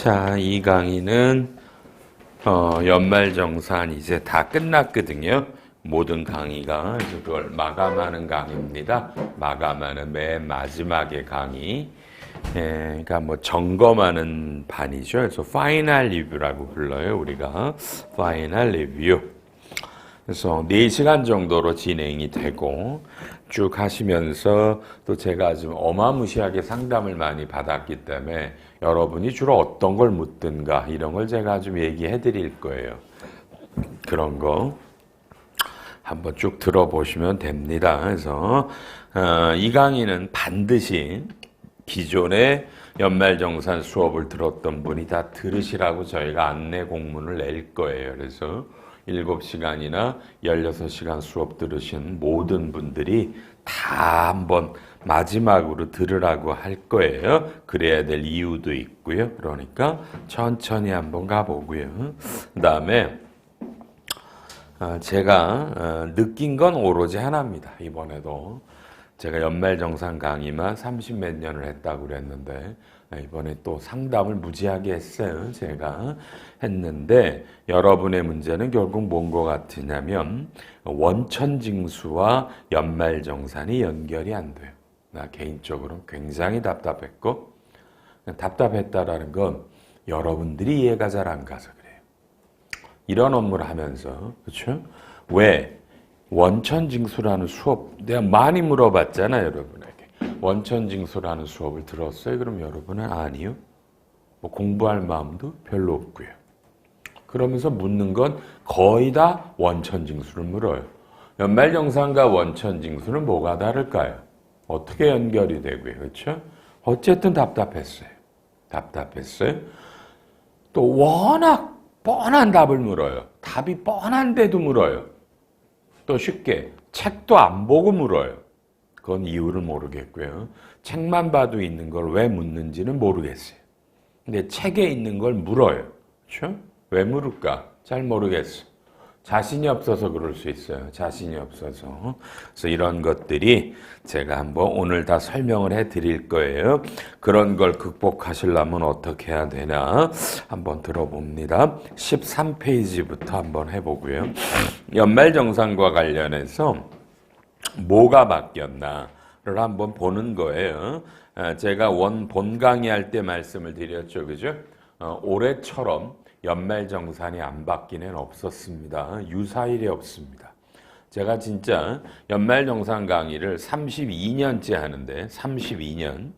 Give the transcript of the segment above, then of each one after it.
자, 이 강의는 연말정산 이제 다 끝났거든요. 모든 강의가. 그래서 그걸 마감하는 강의입니다. 마감하는 맨 마지막의 강의. 그러니까 뭐 점검하는 반이죠. 그래서 파이널 리뷰라고 불러요. 우리가 파이널 리뷰. 그래서 4시간 정도로 진행이 되고 쭉 하시면서 또 제가 좀 어마무시하게 상담을 많이 받았기 때문에 여러분이 주로 어떤 걸 묻든가 이런 걸 제가 좀 얘기해 드릴 거예요. 그런 거 한번 쭉 들어보시면 됩니다. 그래서 이 강의는 반드시 기존의 연말정산 수업을 들었던 분이 다 들으시라고 저희가 안내 공문을 낼 거예요. 그래서 7시간이나 16시간 수업 들으신 모든 분들이 다 한번 마지막으로 들으라고 할 거예요. 그래야 될 이유도 있고요. 그러니까 천천히 한번 가보고요. 그 다음에 제가 느낀 건 오로지 하나입니다. 이번에도 제가 연말정산 강의만 30몇 년을 했다고 그랬는데 이번에 또 상담을 무지하게 했어요. 제가 했는데 여러분의 문제는 결국 뭔 것 같으냐면 원천징수와 연말정산이 연결이 안 돼요. 나 개인적으로 굉장히 답답했고 답답했다라는 건 여러분들이 이해가 잘 안 가서 그래요. 이런 업무를 하면서 그렇죠? 왜? 원천징수라는 수업 내가 많이 물어봤잖아요. 여러분에게. 원천징수라는 수업을 들었어요? 그럼 여러분은 아니요. 뭐 공부할 마음도 별로 없고요. 그러면서 묻는 건 거의 다 원천징수를 물어요. 연말정산과 원천징수는 뭐가 다를까요? 어떻게 연결이 되고요. 그렇죠? 어쨌든 답답했어요. 또 워낙 뻔한 답을 물어요. 답이 뻔한데도 물어요. 또 쉽게 책도 안 보고 물어요. 그건 이유를 모르겠고요. 책만 봐도 있는 걸 왜 묻는지는 모르겠어요. 근데 책에 있는 걸 물어요. 그렇죠? 왜 물을까? 잘 모르겠어요. 자신이 없어서 그럴 수 있어요. 자신이 없어서. 그래서 이런 것들이 제가 한번 오늘 다 설명을 해 드릴 거예요. 그런 걸 극복하시려면 어떻게 해야 되나 한번 들어봅니다. 13페이지부터 한번 해보고요. 연말정산과 관련해서 뭐가 바뀌었나를 한번 보는 거예요. 제가 본 강의할 때 말씀을 드렸죠. 그죠? 올해처럼 연말정산이 안 바뀌는 없었습니다. 유사일이 없습니다. 제가 진짜 연말정산 강의를 32년째 하는데 32년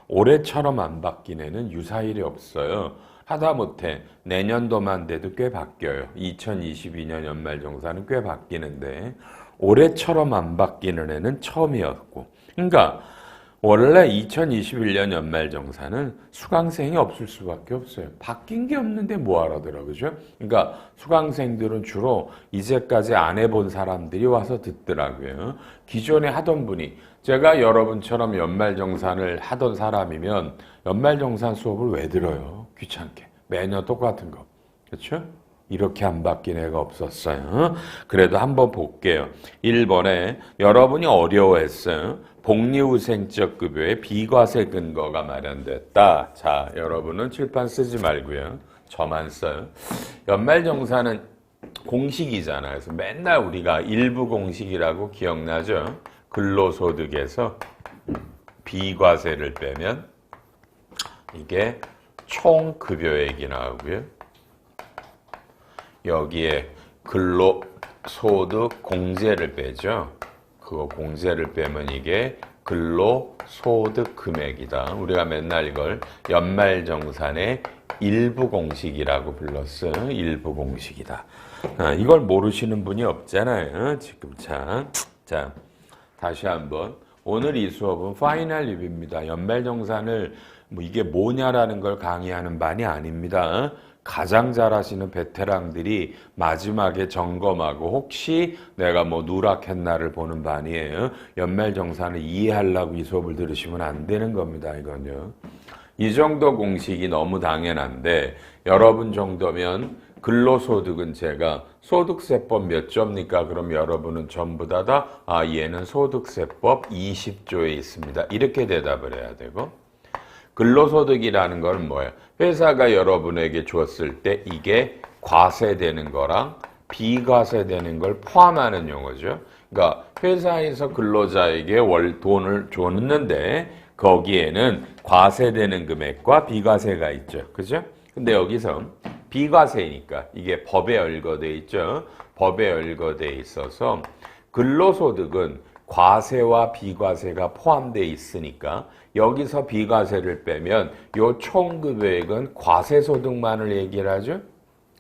올해처럼 안 바뀌는 유사일이 없어요. 하다못해 내년도만 돼도 꽤 바뀌어요. 2022년 연말정산은 꽤 바뀌는데 올해처럼 안 바뀌는 해는 처음이었고 그러니까 원래 2021년 연말정산은 수강생이 없을 수밖에 없어요. 바뀐 게 없는데 뭐하러더라, 그죠? 그러니까 수강생들은 주로 이제까지 안 해본 사람들이 와서 듣더라고요. 기존에 하던 분이 제가 여러분처럼 연말정산을 하던 사람이면 연말정산 수업을 왜 들어요? 귀찮게. 매년 똑같은 거. 그렇죠? 이렇게 안 바뀐 애가 없었어요. 그래도 한번 볼게요. 1번에 여러분이 어려워했어요. 복리후생적 급여의 비과세 근거가 마련됐다. 자, 여러분은 칠판 쓰지 말고요. 저만 써요. 연말정산은 공식이잖아요. 그래서 맨날 우리가 일부 공식이라고 기억나죠? 근로소득에서 비과세를 빼면 이게 총 급여액이 나오고요. 여기에 근로소득 공제를 빼죠. 그거 공제를 빼면 이게 근로소득 금액이다. 우리가 맨날 이걸 연말정산의 일부 공식이라고 불렀어요. 일부 공식이다. 이걸 모르시는 분이 없잖아요. 지금 자, 다시 한번. 오늘 이 수업은 파이널 리뷰입니다. 연말정산을 뭐 이게 뭐냐라는 걸 강의하는 반이 아닙니다. 가장 잘하시는 베테랑들이 마지막에 점검하고 혹시 내가 뭐 누락했나를 보는 반이에요. 연말정산을 이해하려고 이 수업을 들으시면 안 되는 겁니다. 이건요. 이 정도 공식이 너무 당연한데 여러분 정도면 근로소득은 제가 소득세법 몇 조입니까? 그럼 여러분은 전부 다 얘는 소득세법 20조에 있습니다. 이렇게 대답을 해야 되고 근로소득이라는 건 뭐예요? 회사가 여러분에게 줬을 때 이게 과세되는 거랑 비과세되는 걸 포함하는 용어죠. 그러니까 회사에서 근로자에게 월 돈을 줬는데 거기에는 과세되는 금액과 비과세가 있죠. 그죠? 근데 여기서 비과세니까 이게 법에 열거돼 있죠. 법에 열거돼 있어서 근로소득은 과세와 비과세가 포함되어 있으니까 여기서 비과세를 빼면 요 총급액은 과세소득만을 얘기를 하죠.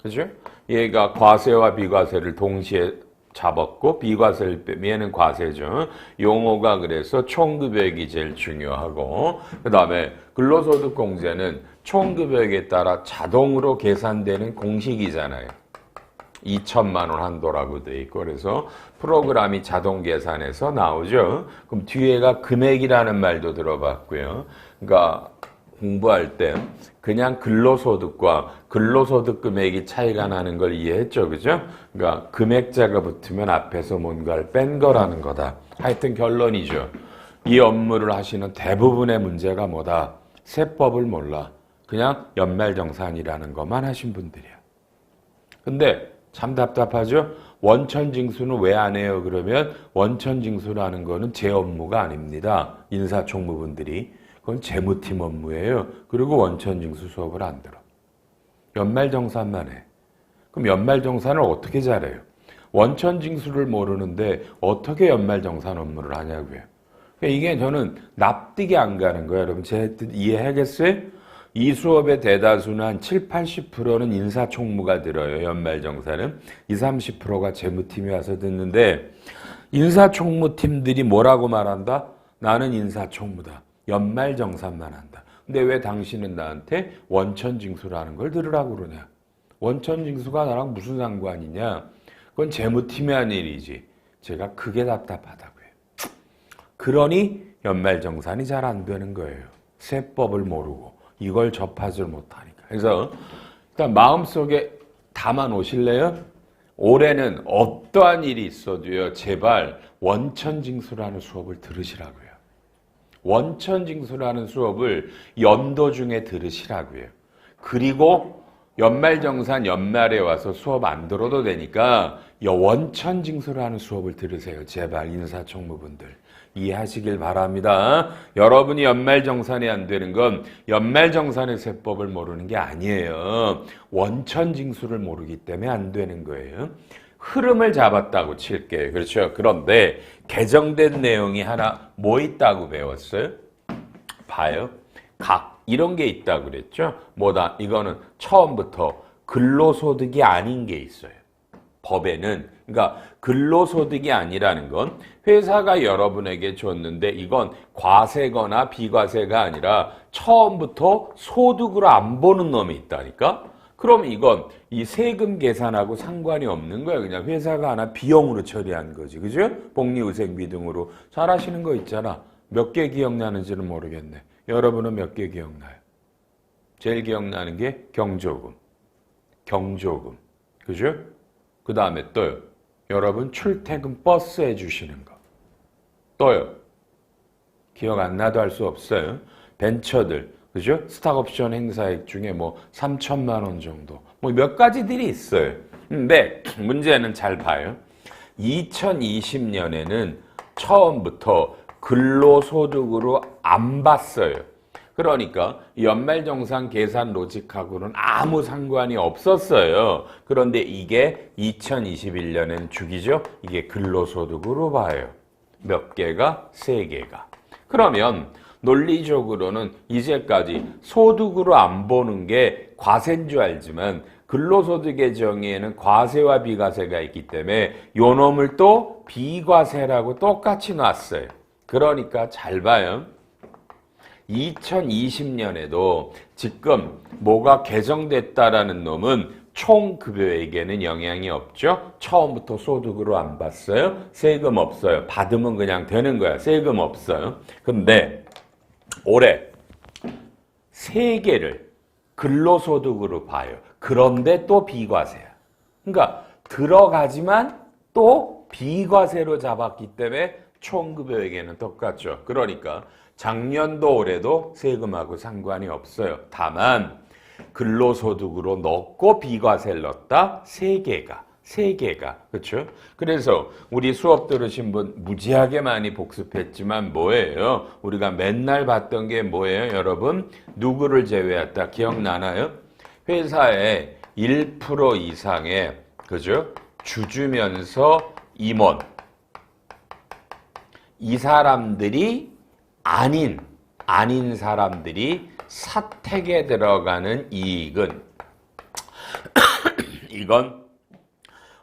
그죠? 얘가 과세와 비과세를 동시에 잡았고 비과세를 빼면 얘는 과세죠. 용어가 그래서 총급액이 제일 중요하고 그 다음에 근로소득공제는 총급액에 따라 자동으로 계산되는 공식이잖아요. 2천만 원 한도라고 돼 있고 그래서 프로그램이 자동 계산해서 나오죠. 그럼 뒤에가 금액이라는 말도 들어봤고요. 그러니까 공부할 때 그냥 근로소득과 근로소득 금액이 차이가 나는 걸 이해했죠. 그죠? 그러니까 금액자가 붙으면 앞에서 뭔가를 뺀 거라는 거다. 하여튼 결론이죠. 이 업무를 하시는 대부분의 문제가 뭐다? 세법을 몰라. 그냥 연말정산이라는 것만 하신 분들이야. 근데 참 답답하죠? 원천징수는 왜 안 해요? 그러면 원천징수라는 거는 제 업무가 아닙니다. 인사총무분들이. 그건 재무팀 업무예요. 그리고 원천징수 수업을 안 들어. 연말정산만 해. 그럼 연말정산을 어떻게 잘해요? 원천징수를 모르는데 어떻게 연말정산 업무를 하냐고요. 그러니까 이게 저는 납득이 안 가는 거예요. 여러분 제 뜻 이해하겠어요? 이 수업의 대다수는 한 7, 80%는 인사총무가 들어요. 연말정산은. 20, 30%가 재무팀이 와서 듣는데 인사총무팀들이 뭐라고 말한다? 나는 인사총무다. 연말정산만 한다. 근데 왜 당신은 나한테 원천징수라는 걸 들으라고 그러냐? 원천징수가 나랑 무슨 상관이냐? 그건 재무팀이 한 일이지. 제가 그게 답답하다고요. 그러니 연말정산이 잘 안 되는 거예요. 세법을 모르고. 이걸 접하지 못하니까. 그래서 일단 마음속에 담아 놓으실래요? 올해는 어떠한 일이 있어도요. 제발 원천징수라는 수업을 들으시라고요. 원천징수라는 수업을 연도 중에 들으시라고요. 그리고 연말정산 연말에 와서 수업 안 들어도 되니까 원천징수라는 수업을 들으세요. 제발 인사총무분들. 이해하시길 바랍니다. 여러분이 연말정산이 안 되는 건 연말정산의 세법을 모르는 게 아니에요. 원천징수를 모르기 때문에 안 되는 거예요. 흐름을 잡았다고 칠게요. 그렇죠? 그런데 개정된 내용이 하나 뭐 있다고 배웠어요? 봐요. 각 이런 게 있다고 그랬죠? 뭐다? 이거는 처음부터 근로소득이 아닌 게 있어요. 법에는. 그러니까 근로소득이 아니라는 건 회사가 여러분에게 줬는데 이건 과세거나 비과세가 아니라 처음부터 소득으로 안 보는 놈이 있다니까? 그럼 이건 이 세금 계산하고 상관이 없는 거야. 그냥 회사가 하나 비용으로 처리한 거지. 그죠? 복리후생비 등으로 잘 하시는 거 있잖아. 몇 개 기억나는지는 모르겠네. 여러분은 몇 개 기억나요? 제일 기억나는 게 경조금. 경조금. 그죠? 그 다음에 또요. 여러분 출퇴근 버스 해주시는 거. 또요. 기억 안 나도 할 수 없어요. 벤처들. 그죠? 스탁옵션 행사액 중에 뭐 3천만 원 정도. 뭐 몇 가지들이 있어요. 근데 문제는 잘 봐요. 2020년에는 처음부터 근로소득으로 안 봤어요. 그러니까 연말정산 계산 로직하고는 아무 상관이 없었어요. 그런데 이게 2021년엔 주기죠. 이게 근로소득으로 봐요. 몇 개가? 3개가. 그러면 논리적으로는 이제까지 소득으로 안 보는 게 과세인 줄 알지만 근로소득의 정의에는 과세와 비과세가 있기 때문에 요 놈을 또 비과세라고 똑같이 놨어요. 그러니까 잘 봐요. 2020년에도 지금 뭐가 개정됐다라는 놈은 총급여에게는 영향이 없죠. 처음부터 소득으로 안 봤어요. 세금 없어요. 받으면 그냥 되는 거야. 세금 없어요. 근데 올해 3개를 근로소득으로 봐요. 그런데 또 비과세야. 그러니까 들어가지만 또 비과세로 잡았기 때문에 총급여에게는 똑같죠. 그러니까 작년도 올해도 세금하고 상관이 없어요. 다만 근로소득으로 넣고 비과세를 넣었다. 세 개가 그렇죠? 그래서 우리 수업 들으신 분 무지하게 많이 복습했지만 뭐예요? 우리가 맨날 봤던 게 뭐예요? 여러분 누구를 제외했다 기억나나요? 회사에 1% 이상의 그죠? 주주면서 임원 이 사람들이 아닌 사람들이 사택에 들어가는 이익은 이건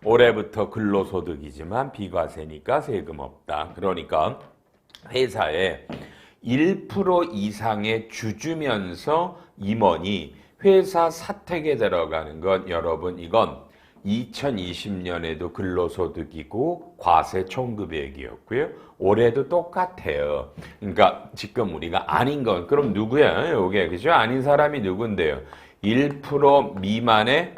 올해부터 근로소득이지만 비과세니까 세금 없다. 그러니까 회사에 1% 이상의 주주면서 임원이 회사 사택에 들어가는 건 여러분 이건 2020년에도 근로소득이고 과세 총급액이었고요. 올해도 똑같아요. 그러니까 지금 우리가 아닌 건 그럼 누구야? 요게 그죠? 아닌 사람이 누군데요? 1% 미만의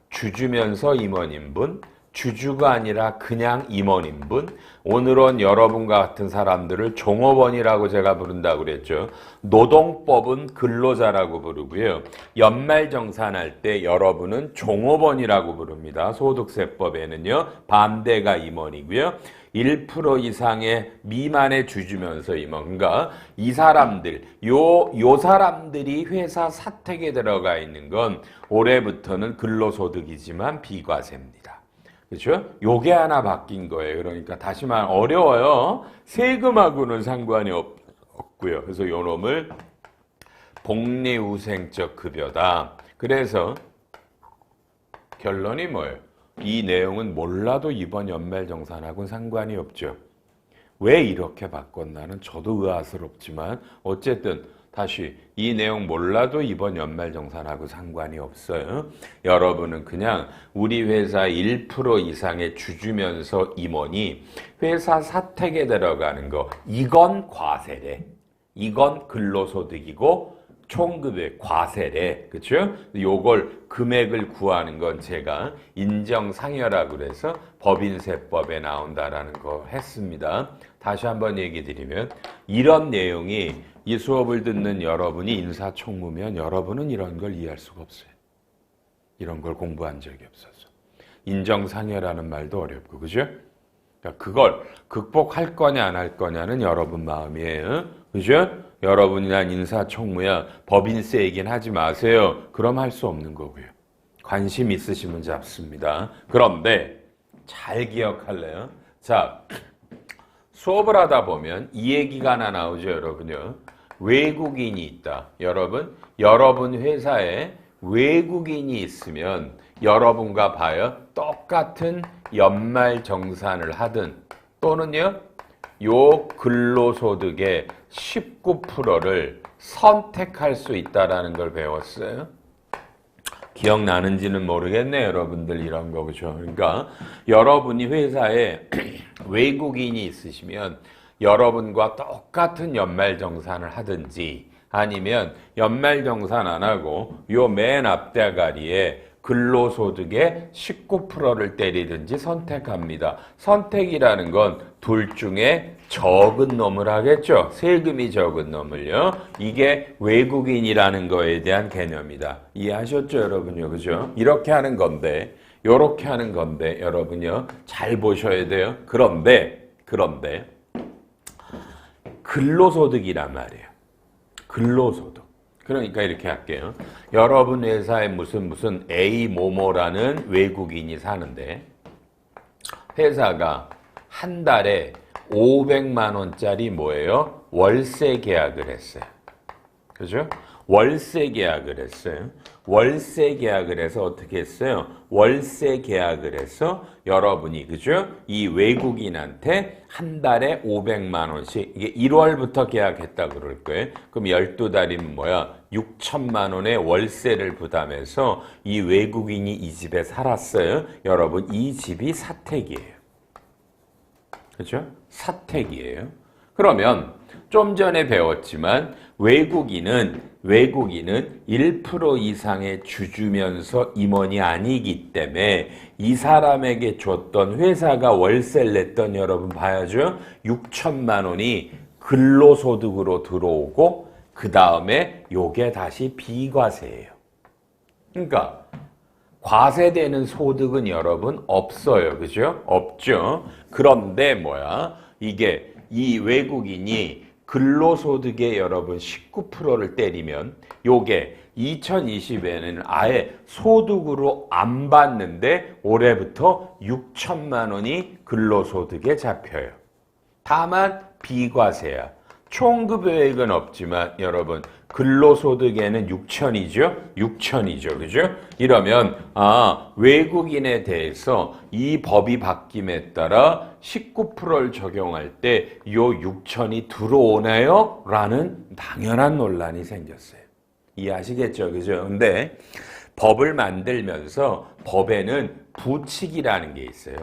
주주면서 임원인분, 주주가 아니라 그냥 임원인분, 오늘은 여러분과 같은 사람들을 종업원이라고 제가 부른다고 그랬죠. 노동법은 근로자라고 부르고요. 연말정산할 때 여러분은 종업원이라고 부릅니다. 소득세법에는요. 반대가 임원이고요. 1% 이상의 미만의 주주면서 임원. 그러니까 이 사람들, 요 사람들이 회사 사택에 들어가 있는 건 올해부터는 근로소득이지만 비과세입니다. 그렇죠? 요게 하나 바뀐 거예요. 그러니까 다시 말하면 어려워요. 세금하고는 상관이 없고요. 그래서 요 놈을 복리후생적 급여다. 그래서 결론이 뭐예요? 이 내용은 몰라도 이번 연말정산하고는 상관이 없죠. 왜 이렇게 바꿨나는 저도 의아스럽지만 어쨌든 다시 이 내용 몰라도 이번 연말정산하고 상관이 없어요. 여러분은 그냥 우리 회사 1% 이상의 주주면서 임원이 회사 사택에 들어가는 거 이건 과세래. 이건 근로소득이고 총급의 과세래. 그렇죠? 요걸 금액을 구하는 건 제가 인정상여라고 그래서 법인세법에 나온다라는 거 했습니다. 다시 한번 얘기 드리면 이런 내용이 이 수업을 듣는 여러분이 인사총무면 여러분은 이런 걸 이해할 수가 없어요. 이런 걸 공부한 적이 없어서. 인정상여라는 말도 어렵고 그죠? 그러니까 그걸 극복할 거냐 안 할 거냐는 여러분 마음이에요. 그죠? 여러분이 난 인사총무야 법인세 얘기는 하지 마세요. 그럼 할 수 없는 거고요. 관심 있으시면 잡습니다. 그런데 잘 기억할래요? 자, 수업을 하다 보면 이 얘기가 하나 나오죠, 여러분요. 외국인이 있다. 여러분 회사에 외국인이 있으면 여러분과 봐요. 똑같은 연말정산을 하든 또는요. 요 근로소득의 19%를 선택할 수 있다라는 걸 배웠어요. 기억나는지는 모르겠네, 여러분들 이런 거 그죠? 그러니까 여러분이 회사에 외국인이 있으시면 여러분과 똑같은 연말정산을 하든지 아니면 연말정산 안 하고 요 맨 앞대가리에 근로소득의 19%를 때리든지 선택합니다. 선택이라는 건 둘 중에 적은 놈을 하겠죠. 세금이 적은 놈을요. 이게 외국인이라는 거에 대한 개념이다. 이해하셨죠, 여러분요? 그죠? 이렇게 하는 건데, 요렇게 하는 건데, 여러분요. 잘 보셔야 돼요. 그런데, 근로소득이란 말이에요. 근로소득. 그러니까 이렇게 할게요. 여러분 회사에 무슨 A 모모라는 외국인이 사는데 회사가 한 달에 500만 원짜리 뭐예요? 월세 계약을 했어요. 그죠? 월세 계약을 했어요. 월세 계약을 해서 어떻게 했어요? 월세 계약을 해서 여러분이 그죠? 이 외국인한테 한 달에 500만 원씩 이게 1월부터 계약했다 그럴 거예요. 그럼 12달이면 뭐야? 6천만 원의 월세를 부담해서 이 외국인이 이 집에 살았어요. 여러분 이 집이 사택이에요. 그죠? 사택이에요. 그러면 좀 전에 배웠지만 외국인은 1% 이상의 주주면서 임원이 아니기 때문에 이 사람에게 줬던 회사가 월세를 냈던 여러분 봐야죠. 6천만 원이 근로소득으로 들어오고 그 다음에 요게 다시 비과세예요. 그러니까 과세되는 소득은 여러분 없어요. 그죠? 없죠. 그런데 뭐야? 이게 이 외국인이 근로소득의 여러분 19%를 때리면 요게 2020에는 아예 소득으로 안 받는데 올해부터 6천만 원이 근로소득에 잡혀요. 다만 비과세야. 총급여액은 없지만 여러분 근로소득에는 6천이죠. 그죠? 이러면 외국인에 대해서 이 법이 바뀜에 따라 19%를 적용할 때 요 6천이 들어오나요? 라는 당연한 논란이 생겼어요. 이해하시겠죠? 그죠? 근데 법을 만들면서 법에는 부칙이라는 게 있어요.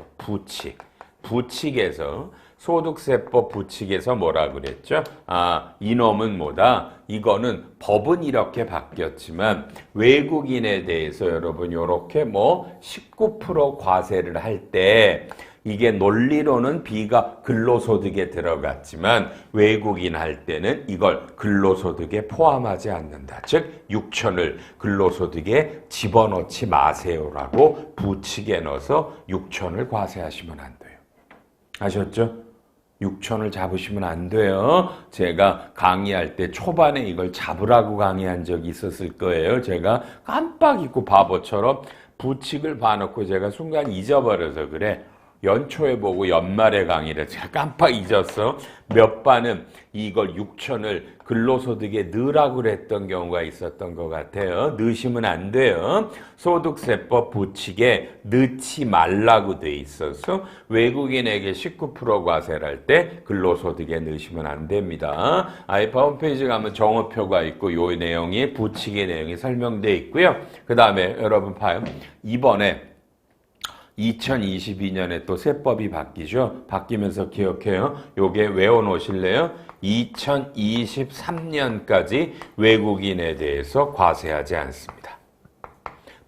부칙에서 소득세법 부칙에서 뭐라 그랬죠? 이놈은 뭐다? 이거는 법은 이렇게 바뀌었지만 외국인에 대해서 여러분 이렇게 19% 과세를 할 때 이게 논리로는 비가 근로소득에 들어갔지만 외국인 할 때는 이걸 근로소득에 포함하지 않는다. 즉 6천을 근로소득에 집어넣지 마세요라고 부칙에 넣어서 6천을 과세하시면 안 돼요. 아셨죠? 6천을 잡으시면 안 돼요. 제가 강의할 때 초반에 이걸 잡으라고 강의한 적이 있었을 거예요. 제가 깜빡 잊고 바보처럼 부칙을 봐놓고 제가 순간 잊어버려서 그래. 연초에 보고 연말에 강의를 제가 깜빡 잊었어. 몇 반은 이걸 6천을 근로소득에 넣으라고 그랬던 경우가 있었던 것 같아요. 넣으시면 안 돼요. 소득세법 부칙에 넣지 말라고 돼 있어서 외국인에게 19% 과세를 할 때 근로소득에 넣으시면 안 됩니다. 아이파 홈페이지 가면 정오표가 있고 이 내용이 부칙의 내용이 설명되어 있고요. 그 다음에 여러분 봐요. 이번에 2022년에 또 세법이 바뀌죠. 바뀌면서 기억해요. 요게 외워놓으실래요? 2023년까지 외국인에 대해서 과세하지 않습니다.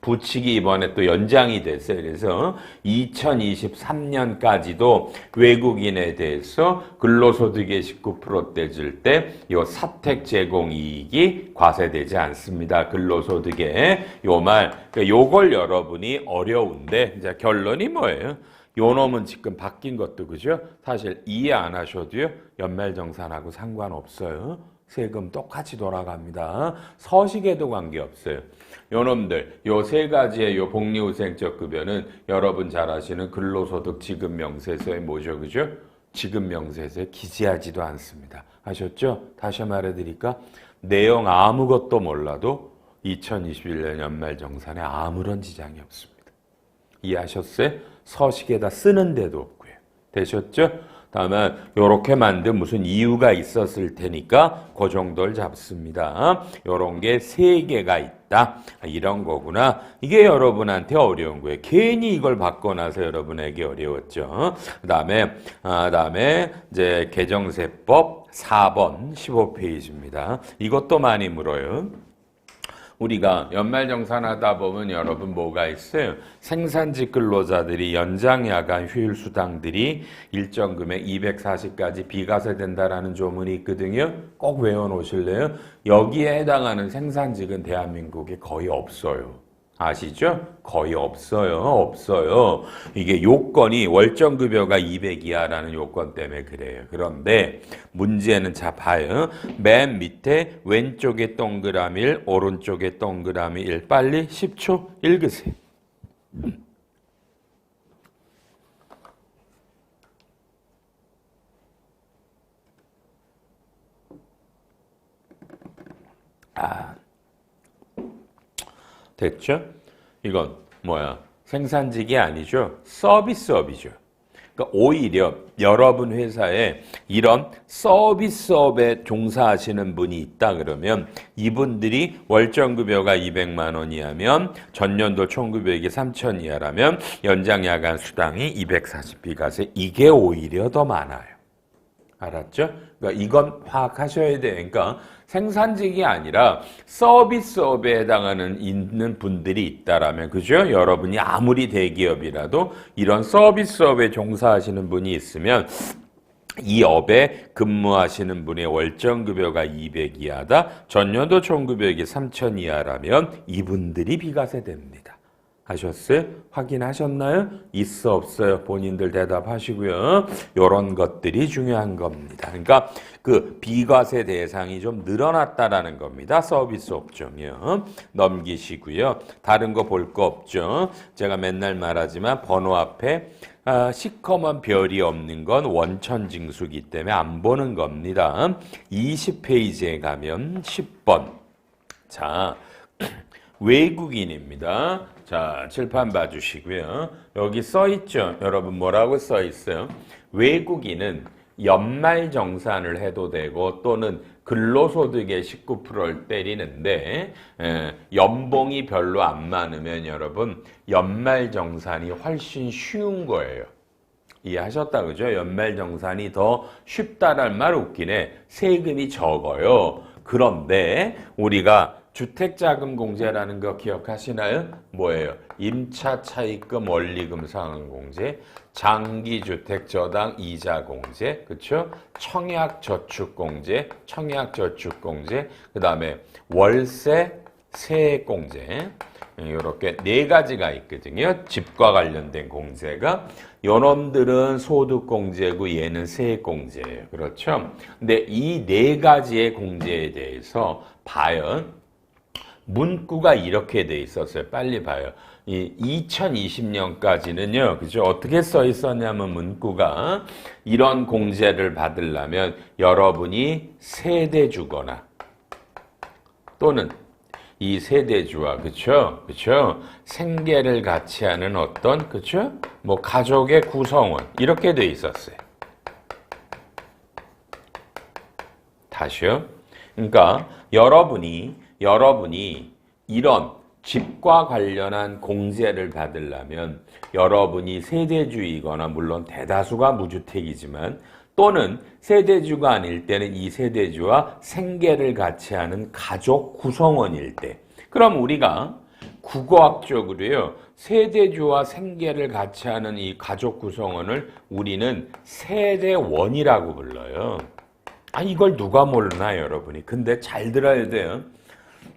부칙이 이번에 또 연장이 됐어요. 그래서 2023년까지도 외국인에 대해서 근로소득의 19%대 줄 때 이 사택 제공 이익이 과세되지 않습니다. 근로소득에 요 말, 요걸 여러분이 어려운데 이제 결론이 뭐예요? 요 놈은 지금 바뀐 것도 그죠? 사실 이해 안 하셔도요. 연말정산하고 상관없어요. 세금 똑같이 돌아갑니다. 서식에도 관계없어요. 요놈들, 요 세 가지의 요 복리후생적 급여는 여러분 잘 아시는 근로소득 지급명세서에 뭐죠, 그죠? 지급명세서에 기재하지도 않습니다. 아셨죠? 다시 말해드릴까? 내용 아무것도 몰라도 2021년 연말정산에 아무런 지장이 없습니다. 이해하셨어요? 서식에다 쓰는 데도 없고요. 되셨죠? 다음에 요렇게 만든 무슨 이유가 있었을 테니까 그 정도를 잡습니다. 요런 게 3개가 있다. 이런 거구나. 이게 여러분한테 어려운 거예요. 괜히 이걸 받고 나서 여러분에게 어려웠죠. 그다음에 이제 개정세법 4번 15페이지입니다. 이것도 많이 물어요. 우리가 연말정산하다 보면 여러분 뭐가 있어요? 생산직 근로자들이 연장야간 휴일수당들이 일정 금액 240까지 비과세된다라는 조문이 있거든요. 꼭 외워놓으실래요? 여기에 해당하는 생산직은 대한민국에 거의 없어요. 아시죠? 거의 없어요. 이게 요건이 월정급여가 200 이하라는 요건 때문에 그래요. 그런데 문제는 자 봐요. 맨 밑에 왼쪽에 동그라미 1, 오른쪽에 동그라미 1. 빨리 10초 읽으세요. 됐죠? 이건 뭐야? 생산직이 아니죠. 서비스업이죠. 그러니까 오히려 여러분 회사에 이런 서비스업에 종사하시는 분이 있다 그러면 이분들이 월정급여가 200만 원이 하면 전년도 총급여액이 3천 이하라면 연장야간 수당이 240 비과세. 이게 오히려 더 많아요. 알았죠? 그러니까 이건 파악하셔야 돼. 그러니까 생산직이 아니라 서비스업에 해당하는 있는 분들이 있다라면 그죠? 여러분이 아무리 대기업이라도 이런 서비스업에 종사하시는 분이 있으면 이 업에 근무하시는 분의 월정급여가 200 이하다. 전년도 총급여액이 3,000 이하라면 이분들이 비과세 됩니다. 하셨어요? 확인하셨나요? 있어 없어요? 본인들 대답하시고요. 이런 것들이 중요한 겁니다. 그러니까 그 비과세 대상이 좀 늘어났다라는 겁니다. 서비스 업종이요. 넘기시고요. 다른 거 볼 거 없죠. 제가 맨날 말하지만 번호 앞에 시커먼 별이 없는 건 원천징수기 때문에 안 보는 겁니다. 20페이지에 가면 10번. 자, 외국인입니다. 자, 칠판 봐주시고요. 여기 써 있죠? 여러분 뭐라고 써 있어요? 외국인은 연말정산을 해도 되고 또는 근로소득의 19%를 때리는데 연봉이 별로 안 많으면 여러분 연말정산이 훨씬 쉬운 거예요. 이해하셨다 그죠? 연말정산이 더 쉽다란 말 웃기네. 세금이 적어요. 그런데 우리가 주택자금공제라는 거 기억하시나요? 뭐예요? 임차 차입금 원리금 상환공제, 장기주택저당 이자공제, 그렇죠? 청약저축공제, 그 다음에 월세 세액공제, 이렇게 네 가지가 있거든요. 집과 관련된 공제가. 요놈들은 소득공제고 얘는 세액공제예요. 그렇죠? 근데 이 네 가지의 공제에 대해서 봐요. 문구가 이렇게 돼 있었어요. 빨리 봐요. 이 2020년까지는요. 그죠? 어떻게 써 있었냐면 문구가 이런 공제를 받으려면 여러분이 세대주거나 또는 이 세대주와 그쵸? 생계를 같이 하는 어떤 그쵸? 뭐 가족의 구성원 이렇게 돼 있었어요. 다시요. 그러니까 여러분이 이런 집과 관련한 공제를 받으려면 여러분이 세대주이거나 물론 대다수가 무주택이지만 또는 세대주가 아닐 때는 이 세대주와 생계를 같이 하는 가족 구성원일 때 그럼 우리가 국어학적으로요 세대주와 생계를 같이 하는 이 가족 구성원을 우리는 세대원이라고 불러요. 이걸 누가 모르나 여러분이. 근데 잘 들어야 돼요.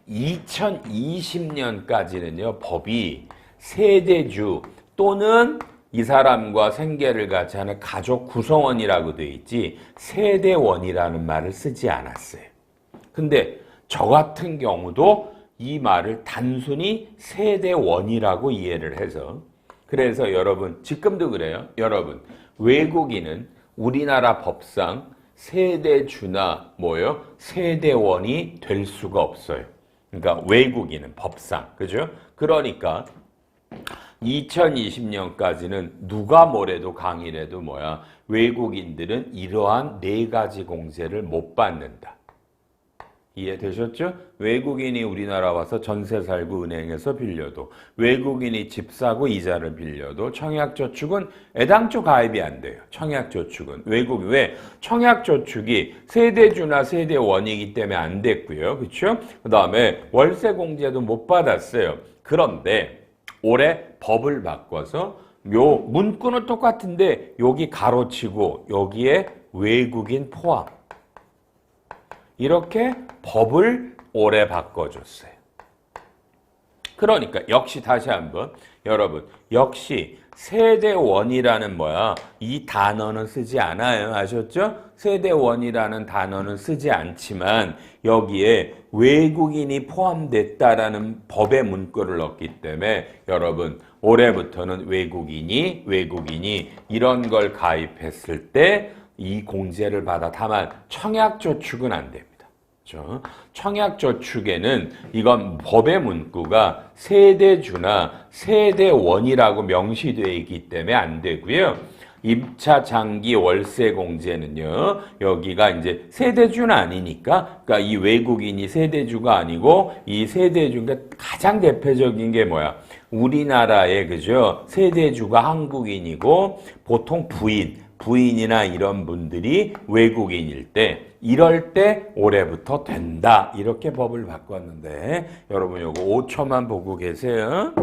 2020년까지는요, 법이 세대주 또는 이 사람과 생계를 같이 하는 가족 구성원이라고 돼 있지 세대원이라는 말을 쓰지 않았어요. 근데 저 같은 경우도 이 말을 단순히 세대원이라고 이해를 해서 그래서 여러분 지금도 그래요. 여러분 외국인은 우리나라 법상 세대주나 뭐요? 세대원이 될 수가 없어요. 그러니까 외국인은 법상, 그죠? 그러니까 2020년까지는 누가 뭐래도 강의래도 뭐야? 외국인들은 이러한 네 가지 공제를 못 받는다. 이해되셨죠? 외국인이 우리나라 와서 전세 살고 은행에서 빌려도 외국인이 집 사고 이자를 빌려도 청약저축은 애당초 가입이 안 돼요. 청약저축은 왜? 청약저축이 세대주나 세대원이기 때문에 안 됐고요. 그렇죠? 그 다음에 월세공제도 못 받았어요. 그런데 올해 법을 바꿔서 요 문구는 똑같은데 여기 가로치고 여기에 외국인 포함 이렇게 법을 올해 바꿔줬어요. 그러니까 역시 다시 한번 여러분 역시 세대원이라는 뭐야? 이 단어는 쓰지 않아요. 아셨죠? 세대원이라는 단어는 쓰지 않지만 여기에 외국인이 포함됐다라는 법의 문구를 넣기 때문에 여러분 올해부터는 외국인이 이런 걸 가입했을 때 이 공제를 받아. 다만 청약저축은 안 됩니다. 그렇죠? 청약저축에는 이건 법의 문구가 세대주나 세대원이라고 명시되어 있기 때문에 안 되고요. 임차 장기 월세 공제는요. 여기가 이제 세대주는 아니니까 그러니까 이 외국인이 세대주가 아니고 이 세대주가 가장 대표적인 게 뭐야? 우리나라의 그죠? 세대주가 한국인이고 보통 부인이나 이런 분들이 외국인일 때 이럴 때 올해부터 된다. 이렇게 법을 바꿨는데 여러분 요거 5초만 보고 계세요.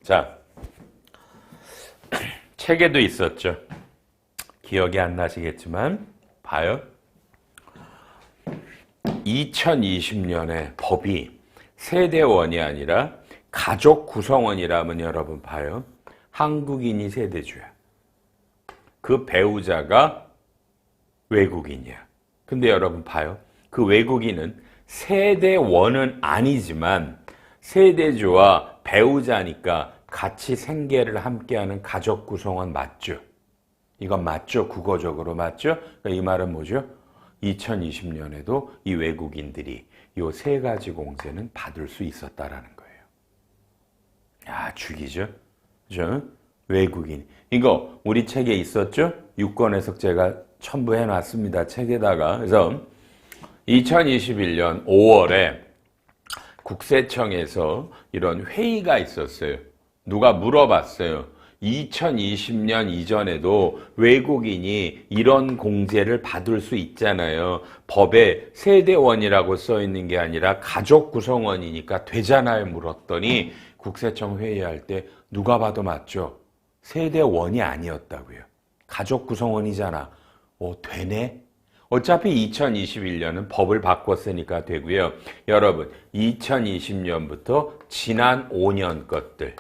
자, 책에도 있었죠. 기억이 안 나시겠지만 봐요. 2020년에 법이 세대원이 아니라 가족 구성원이라면 여러분 봐요. 한국인이 세대주야. 그 배우자가 외국인이야. 근데 여러분 봐요. 그 외국인은 세대원은 아니지만 세대주와 배우자니까 같이 생계를 함께하는 가족 구성원 맞죠? 이건 맞죠? 국어적으로 맞죠? 그러니까 이 말은 뭐죠? 2020년에도 이 외국인들이 이 세 가지 공제는 받을 수 있었다라는 거예요. 야, 죽이죠? 그죠? 외국인. 이거 우리 책에 있었죠? 유권 해석 제가 첨부해 놨습니다. 책에다가. 그래서 2021년 5월에 국세청에서 이런 회의가 있었어요. 누가 물어봤어요. 2020년 이전에도 외국인이 이런 공제를 받을 수 있잖아요. 법에 세대원이라고 써 있는 게 아니라 가족 구성원이니까 되잖아요. 물었더니 국세청 회의할 때 누가 봐도 맞죠? 세대원이 아니었다고요. 가족 구성원이잖아. 되네? 어차피 2021년은 법을 바꿨으니까 되고요. 여러분, 2020년부터 지난 5년 것들.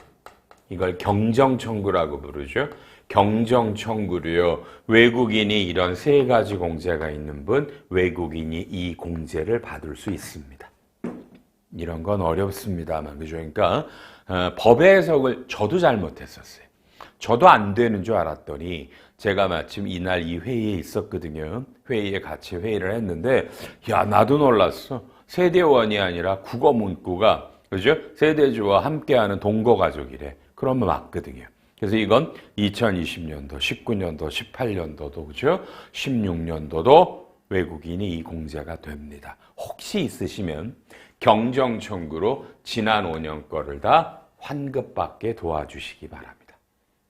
이걸 경정청구라고 부르죠. 경정청구로요. 외국인이 이런 세 가지 공제가 있는 분, 외국인이 이 공제를 받을 수 있습니다. 이런 건 어렵습니다만, 그죠? 그러니까 법의 해석을 저도 잘못했었어요. 저도 안 되는 줄 알았더니 제가 마침 이날 이 회의에 있었거든요. 회의에 같이 회의를 했는데 야, 나도 놀랐어. 세대원이 아니라 국어 문구가, 그죠? 세대주와 함께하는 동거가족이래. 그러면 맞거든요. 그래서 이건 2020년도, 19년도, 18년도도, 그죠? 16년도도 외국인이 이 공제가 됩니다. 혹시 있으시면 경정청구로 지난 5년 거를 다 환급받게 도와주시기 바랍니다.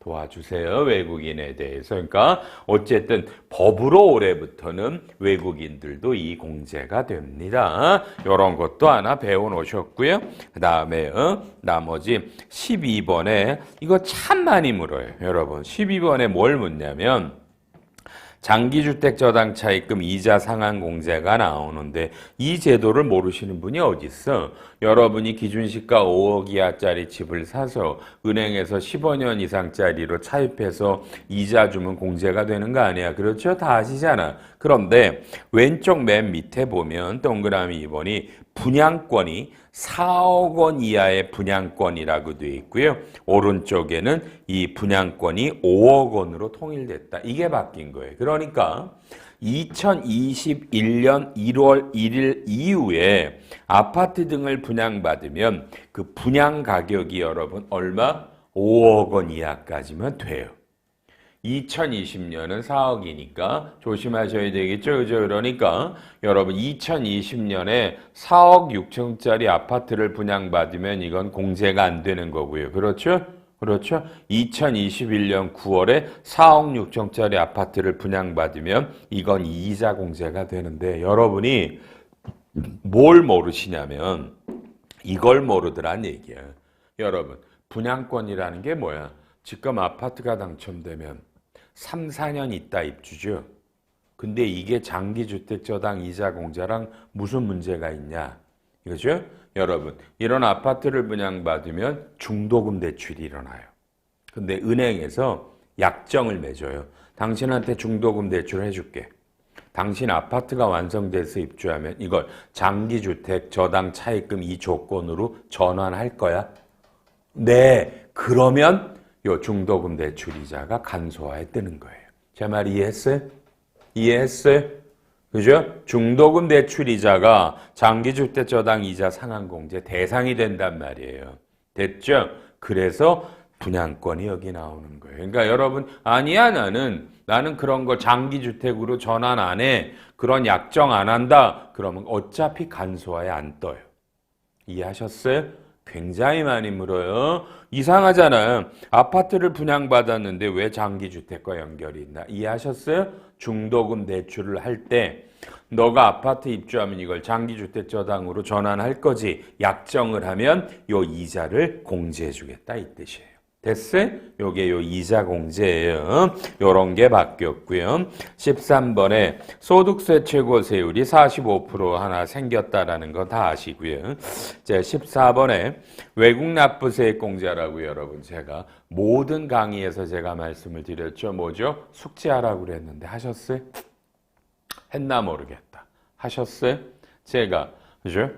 도와주세요. 외국인에 대해서. 그러니까 어쨌든 법으로 올해부터는 외국인들도 이 공제가 됩니다. 이런 것도 하나 배워놓으셨고요. 그 다음에 나머지 12번에 이거 참 많이 물어요. 여러분 12번에 뭘 묻냐면 장기주택 저당 차입금 이자 상한 공제가 나오는데 이 제도를 모르시는 분이 어디 있어? 여러분이 기준시가 5억 이하짜리 집을 사서 은행에서 15년 이상짜리로 차입해서 이자 주면 공제가 되는 거 아니야? 그렇죠? 다 아시잖아. 그런데 왼쪽 맨 밑에 보면 동그라미 2번이 분양권이 4억 원 이하의 분양권이라고 되어 있고요. 오른쪽에는 이 분양권이 5억 원으로 통일됐다. 이게 바뀐 거예요. 그러니까 2021년 1월 1일 이후에 아파트 등을 분양받으면 그 분양 가격이 여러분 얼마? 5억 원 이하까지면 돼요. 2020년은 4억이니까 조심하셔야 되겠죠. 그죠? 그러니까 여러분 2020년에 4억 6천짜리 아파트를 분양받으면 이건 공제가 안 되는 거고요. 그렇죠? 그렇죠? 2021년 9월에 4억 6천짜리 아파트를 분양받으면 이건 이자 공제가 되는데 여러분이 뭘 모르시냐면 이걸 모르더란 얘기야. 여러분 분양권이라는 게 뭐야? 지금 아파트가 당첨되면 3, 4년 있다 입주죠. 근데 이게 장기주택 저당 이자 공제랑 무슨 문제가 있냐? 이거죠? 여러분, 이런 아파트를 분양받으면 중도금 대출이 일어나요. 근데 은행에서 약정을 맺어요. 당신한테 중도금 대출 해줄게. 당신 아파트가 완성돼서 입주하면 이걸 장기주택 저당 차입금 이 조건으로 전환할 거야? 네, 그러면 요 중도금 대출 이자가 간소화에 뜨는 거예요. 제 말 이해했어요? 이해했어요? 그죠? 중도금 대출 이자가 장기주택 저당 이자 상한공제 대상이 된단 말이에요. 됐죠? 그래서 분양권이 여기 나오는 거예요. 그러니까 여러분 아니야 나는 그런 거 장기주택으로 전환 안 해. 그런 약정 안 한다. 그러면 어차피 간소화에 안 떠요. 이해하셨어요? 굉장히 많이 물어요. 이상하잖아요. 아파트를 분양받았는데 왜 장기주택과 연결이 있나? 이해하셨어요? 중도금 대출을 할 때 너가 아파트 입주하면 이걸 장기주택 저당으로 전환할 거지. 약정을 하면 요 이자를 공제해 주겠다 이 뜻이에요. 됐어요? 요게 요 이자 공제예요. 요런 게 바뀌었고요. 13번에 소득세 최고세율이 45% 하나 생겼다라는 거 다 아시고요. 제 14번에 외국 납부세액 공제라고 여러분 제가 모든 강의에서 제가 말씀을 드렸죠. 뭐죠? 숙지하라고 그랬는데 하셨어요? 했나 모르겠다. 하셨어요? 제가 그죠?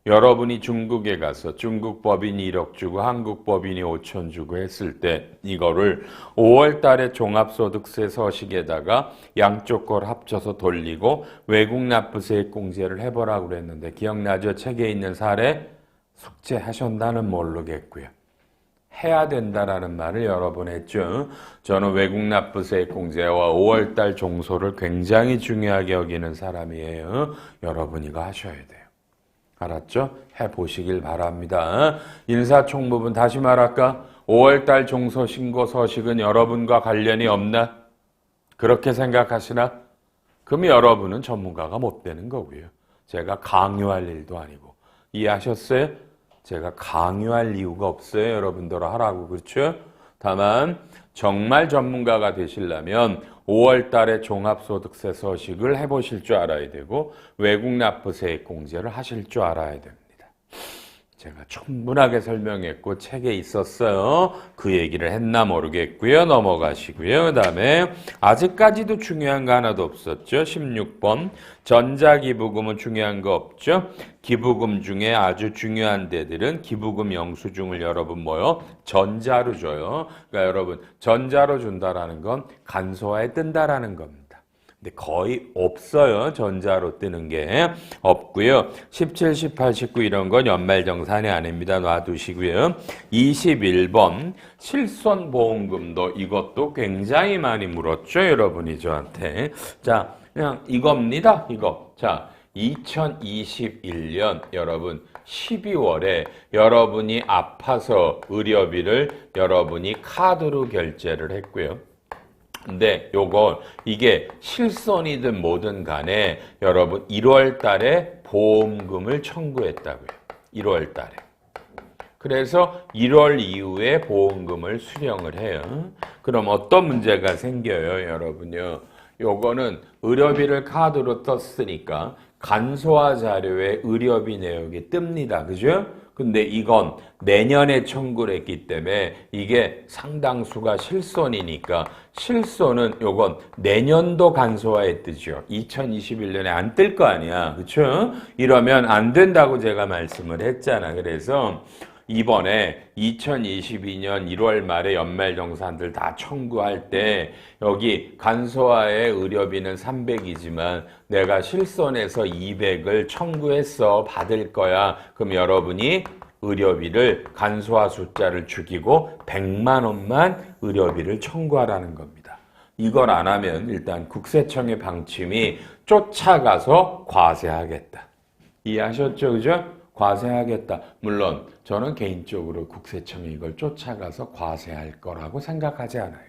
여러분이 중국에 가서 중국 법인이 1억 주고 한국 법인이 5천 주고 했을 때 이거를 5월 달에 종합소득세 서식에다가 양쪽 걸 합쳐서 돌리고 외국 납부세액 공제를 해보라고 그랬는데 기억나죠? 책에 있는 사례 숙제하셨나는 모르겠고요. 해야 된다라는 말을 여러 번 했죠. 저는 외국 납부세액 공제와 5월 달 종소를 굉장히 중요하게 여기는 사람이에요. 여러분 이거 하셔야 돼요. 알았죠? 해보시길 바랍니다. 인사총무분 다시 말할까? 5월달 종소신고 서식은 여러분과 관련이 없나? 그렇게 생각하시나? 그럼 여러분은 전문가가 못 되는 거고요. 제가 강요할 일도 아니고. 이해하셨어요? 제가 강요할 이유가 없어요. 여러분들 하라고. 그렇죠? 다만 정말 전문가가 되시려면 5월 달에 종합소득세 서식을 해보실 줄 알아야 되고 외국 납부세액 공제를 하실 줄 알아야 됩니다. 제가 충분하게 설명했고 책에 있었어요. 그 얘기를 했나 모르겠고요. 넘어가시고요. 그 다음에 아직까지도 중요한 거 하나도 없었죠. 16번 전자기부금은 중요한 거 없죠. 기부금 중에 아주 중요한 데들은 기부금 영수증을 여러분 뭐요? 전자로 줘요. 그러니까 여러분 전자로 준다라는 건 간소화에 뜬다라는 겁니다. 근데 거의 없어요. 전자로 뜨는 게 없고요. 17, 18, 19 이런 건 연말정산이 아닙니다. 놔두시고요. 21번 실손보험금도 이것도 굉장히 많이 물었죠. 여러분이 저한테. 자, 그냥 이겁니다. 이거. 자, 2021년 여러분 12월에 여러분이 아파서 의료비를 여러분이 카드로 결제를 했고요. 근데 요거 이게 실손이든 뭐든 간에 여러분 1월 달에 보험금을 청구했다고요. 1월 달에. 그래서 1월 이후에 보험금을 수령을 해요. 그럼 어떤 문제가 생겨요, 여러분요? 요거는 의료비를 카드로 떴으니까 간소화 자료에 의료비 내역이 뜹니다. 그죠? 근데 이건 내년에 청구를 했기 때문에 이게 상당수가 실손이니까 실손은 요건 내년도 간소화에 뜨죠. 2021년에 안 뜰 거 아니야. 그렇죠? 이러면 안 된다고 제가 말씀을 했잖아. 그래서 이번에 2022년 1월 말에 연말정산들 다 청구할 때 여기 간소화의 의료비는 300이지만 내가 실손해서 200을 청구했어. 받을 거야. 그럼 여러분이 의료비를 간소화 숫자를 죽이고 100만 원만 의료비를 청구하라는 겁니다. 이걸 안 하면 일단 국세청의 방침이 쫓아가서 과세하겠다. 이해하셨죠? 그죠? 과세하겠다. 물론 저는 개인적으로 국세청이 이걸 쫓아가서 과세할 거라고 생각하지 않아요.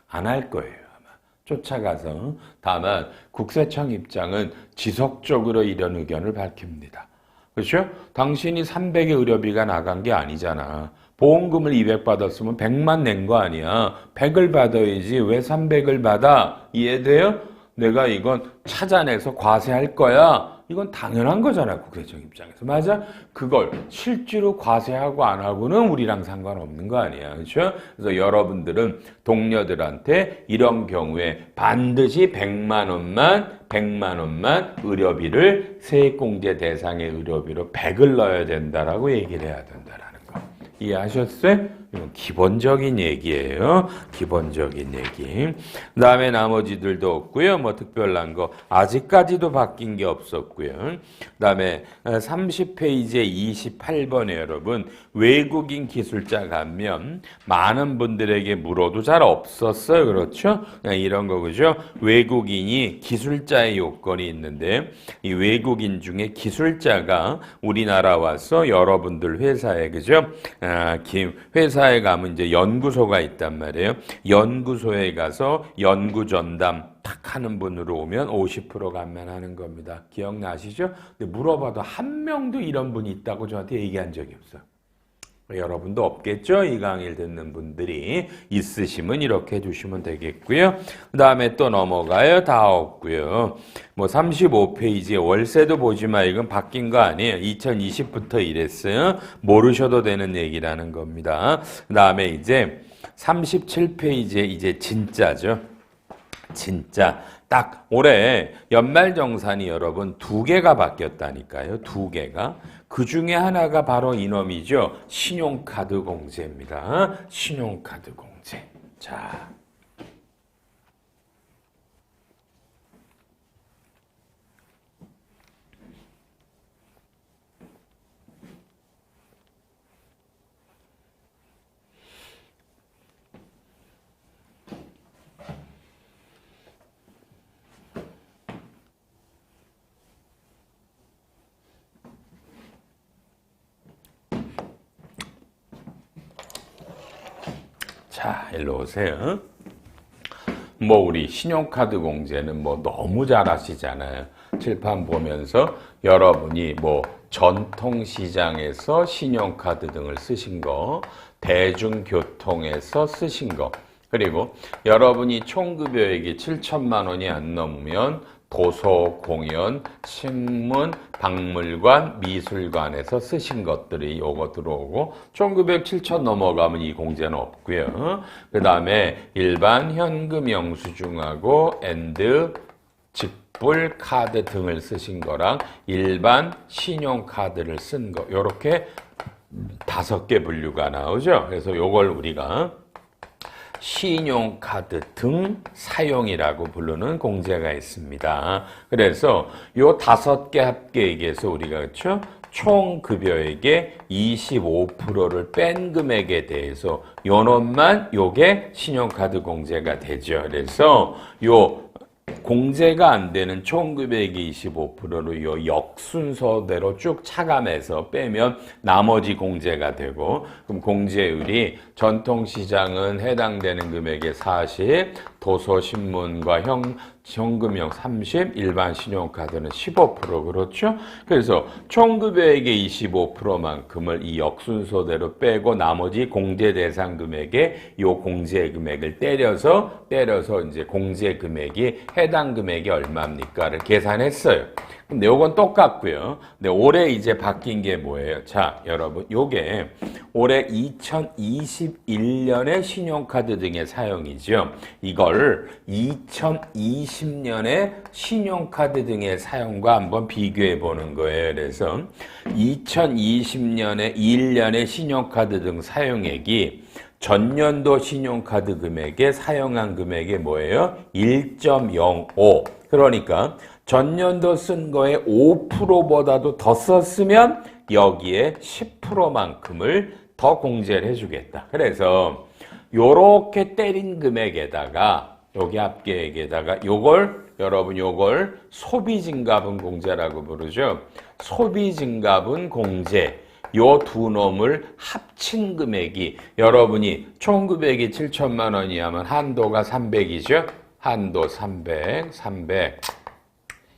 안 할 거예요. 아마. 쫓아가서. 다만 국세청 입장은 지속적으로 이런 의견을 밝힙니다. 그렇죠? 당신이 300의 의료비가 나간 게 아니잖아. 보험금을 200 받았으면 100만 낸 거 아니야. 100을 받아야지 왜 300을 받아? 이해돼요? 내가 이건 찾아내서 과세할 거야. 이건 당연한 거잖아. 국세청 입장에서. 맞아? 그걸 실제로 과세하고 안 하고는 우리랑 상관없는 거 아니야. 그렇죠? 그래서 여러분들은 동료들한테 이런 경우에 반드시 100만 원만 의료비를 세액공제 대상의 의료비로 100을 넣어야 된다라고 얘기를 해야 된다라는 거. 이해하셨어요? 이건 기본적인 얘기예요. 기본적인 얘기. 그 다음에 나머지들도 없고요. 뭐 특별한 거 아직까지도 바뀐 게 없었고요. 그 다음에 30페이지에 28번에 여러분 외국인 기술자 가면 많은 분들에게 물어도 잘 없었어요. 그렇죠? 이런 거 그죠? 외국인이 기술자의 요건이 있는데 이 외국인 중에 기술자가 우리나라 와서 여러분들 회사에 그죠? 회사에 가면 이제 연구소가 있단 말이에요. 연구소에 가서 연구 전담 탁 하는 분으로 오면 50% 감면하는 겁니다. 기억나시죠? 근데 물어봐도 한 명도 이런 분이 있다고 저한테 얘기한 적이 없어요. 여러분도 없겠죠? 이 강의를 듣는 분들이 있으시면 이렇게 해주시면 되겠고요. 그 다음에 또 넘어가요. 다 없고요. 뭐 35페이지에 월세도 보지 마. 이건 바뀐 거 아니에요. 2020부터 이랬어요. 모르셔도 되는 얘기라는 겁니다. 그 다음에 이제 37페이지에 이제 진짜죠. 진짜 딱 올해 연말정산이 여러분 2개가 바뀌었다니까요. 2개가. 그 중에 하나가 바로 이놈이죠. 신용카드 공제입니다. 신용카드 공제. 자. 자, 일로 오세요. 뭐 우리 신용카드 공제는 뭐 너무 잘 아시잖아요. 칠판 보면서 여러분이 뭐 전통시장에서 신용카드 등을 쓰신 거, 대중교통에서 쓰신 거, 그리고 여러분이 총급여액이 7천만 원이 안 넘으면 도서, 공연, 신문, 박물관, 미술관에서 쓰신 것들이 요거 들어오고 총급여액 7천 넘어가면 이 공제는 없고요. 그 다음에 일반 현금 영수증하고 앤드 직불 카드 등을 쓰신 거랑 일반 신용카드를 쓴 거 요렇게 5개 분류가 나오죠. 그래서 요걸 우리가 신용카드 등 사용이라고 부르는 공제가 있습니다. 그래서 요 5개 합계액에서 우리가 그렇죠? 총 급여액의 25%를 뺀 금액에 대해서 요놈만 요게 신용카드 공제가 되죠. 그래서 요 공제가 안 되는 총급액의 25%를 요 역순서대로 쭉 차감해서 빼면 나머지 공제가 되고, 그럼 공제율이 전통시장은 해당되는 금액의 40, 도서신문과 현금형 30, 일반 신용카드는 15% 그렇죠? 그래서 총급여액의 25%만큼을 이 역순서대로 빼고 나머지 공제 대상 금액에 요 공제 금액을 때려서 이제 공제 금액이 해당 금액이 얼마입니까를 계산했어요. 근데 요건 똑같고요. 근데 올해 이제 바뀐 게 뭐예요? 자, 여러분, 요게 올해 2021년에 신용카드 등의 사용이죠. 이걸 2020년에 신용카드 등의 사용과 한번 비교해 보는 거예요. 그래서 2020년에 1년에 신용카드 등 사용액이 전년도 신용카드 금액에 사용한 금액이 뭐예요? 1.05. 그러니까 전년도 쓴 거에 5%보다도 더 썼으면 여기에 10%만큼을 더 공제를 해주겠다. 그래서 요렇게 때린 금액에다가 여기 합계액에다가 여러분 요걸 소비증가분 공제라고 부르죠. 소비증가분 공제. 요 두 놈을 합친 금액이 여러분이 총 금액이 7천만 원이 하면 한도가 300이죠. 한도 300.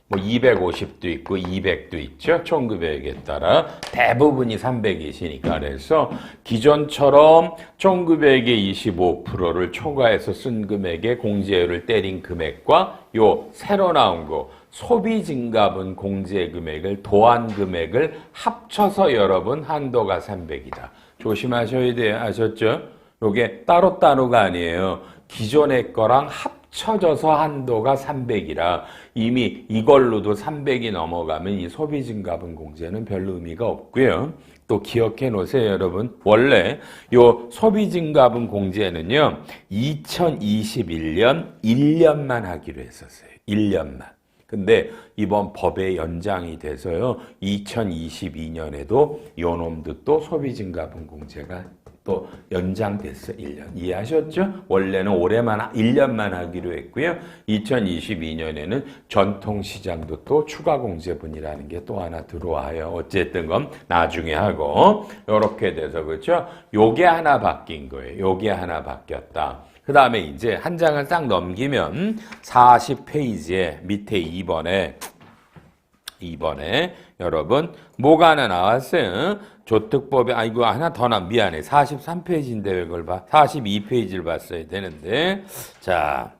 뭐 250도 있고 200도 있죠. 총급여액에 따라 대부분이 300이시니까 그래서 기존처럼 총급여액의 25%를 초과해서 쓴 금액의 공제율을 때린 금액과 요 새로 나온 거 소비증가분 공제 금액을 더한 금액을 합쳐서 여러분 한도가 300이다. 조심하셔야 돼요. 아셨죠? 요게 따로따로가 아니에요. 기존의 거랑 합쳐져서 한도가 300이라 이미 이걸로도 300이 넘어가면 이 소비증가분 공제는 별로 의미가 없고요. 또 기억해 놓으세요, 여러분. 원래 요 소비증가분 공제는요, 2021년 1년만 하기로 했었어요. 1년만. 근데 이번 법에 연장이 돼서요, 2022년에도 요놈도 또 소비증가분 공제가 또 연장됐어. 1년. 이해하셨죠? 원래는 올해만 1년만 하기로 했고요. 2022년에는 전통시장도 또 추가 공제분이라는 게 또 하나 들어와요. 어쨌든 건 나중에 하고 이렇게 돼서 그렇죠? 요게 하나 바뀐 거예요. 요게 하나 바뀌었다. 그 다음에 이제 한 장을 딱 넘기면 40페이지에 밑에 2번에 여러분 뭐가 하나 나왔어요? 조특법에 이거 하나 더 미안해. 43페이지인데 왜 그걸 봐? 42페이지를 봤어야 되는데. 자.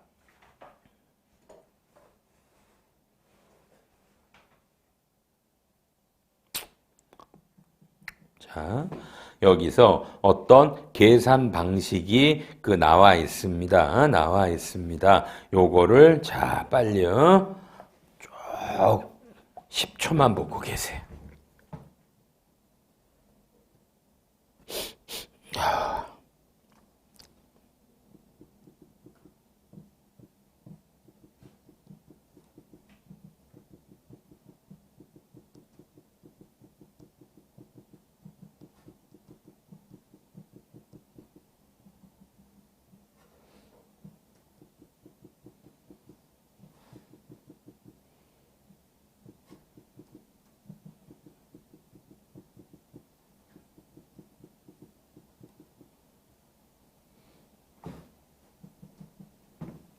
여기서 어떤 계산 방식이 나와 있습니다. 나와 있습니다. 요거를 자, 빨리요. 쭉 10초만 보고 계세요.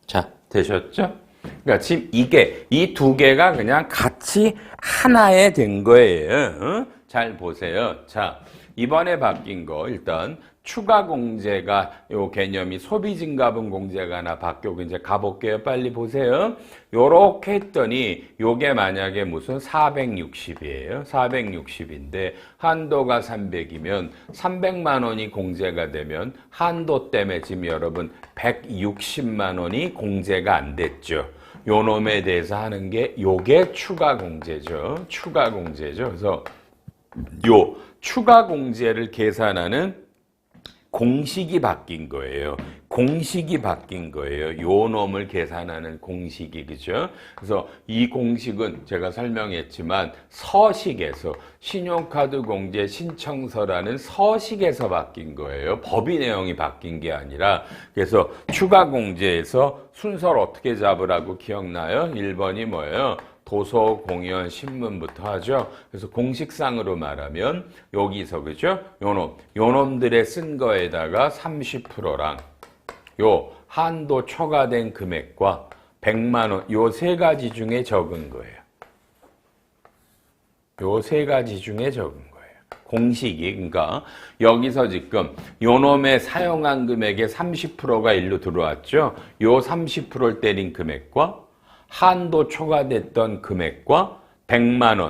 자, 되셨죠? 그러니까 지금 이 두 개가 그냥 같이 하나에 된 거예요. 잘 보세요. 자, 이번에 바뀐 거 일단 추가 공제가 요 개념이 소비증가분 공제가 하나 바뀌고 이제 가볼게요. 빨리 보세요. 요렇게 했더니 요게 만약에 무슨 460이에요. 460인데 한도가 300이면 300만 원이 공제가 되면 한도 때문에 지금 여러분 160만 원이 공제가 안 됐죠. 요 놈에 대해서 하는 게 요게 추가 공제죠. 추가 공제죠. 그래서 요 추가 공제를 계산하는 공식이 바뀐 거예요. 공식이 바뀐 거예요. 요 놈을 계산하는 공식이, 그죠? 그래서 이 공식은 제가 설명했지만 서식에서 신용카드 공제 신청서라는 서식에서 바뀐 거예요. 법의 내용이 바뀐 게 아니라. 그래서 추가 공제에서 순서를 어떻게 잡으라고 기억나요? 1번이 뭐예요? 도서, 공연, 신문부터 하죠. 그래서 공식상으로 말하면 여기서 그죠? 요놈들의 쓴 거에다가 30%랑 요 한도 초과된 금액과 100만 원 요 세 가지 중에 적은 거예요. 요 세 가지 중에 적은 거예요. 공식이 그러니까 여기서 지금 요놈의 사용한 금액의 30%가 일로 들어왔죠. 요 30%를 때린 금액과 한도 초과됐던 금액과 100만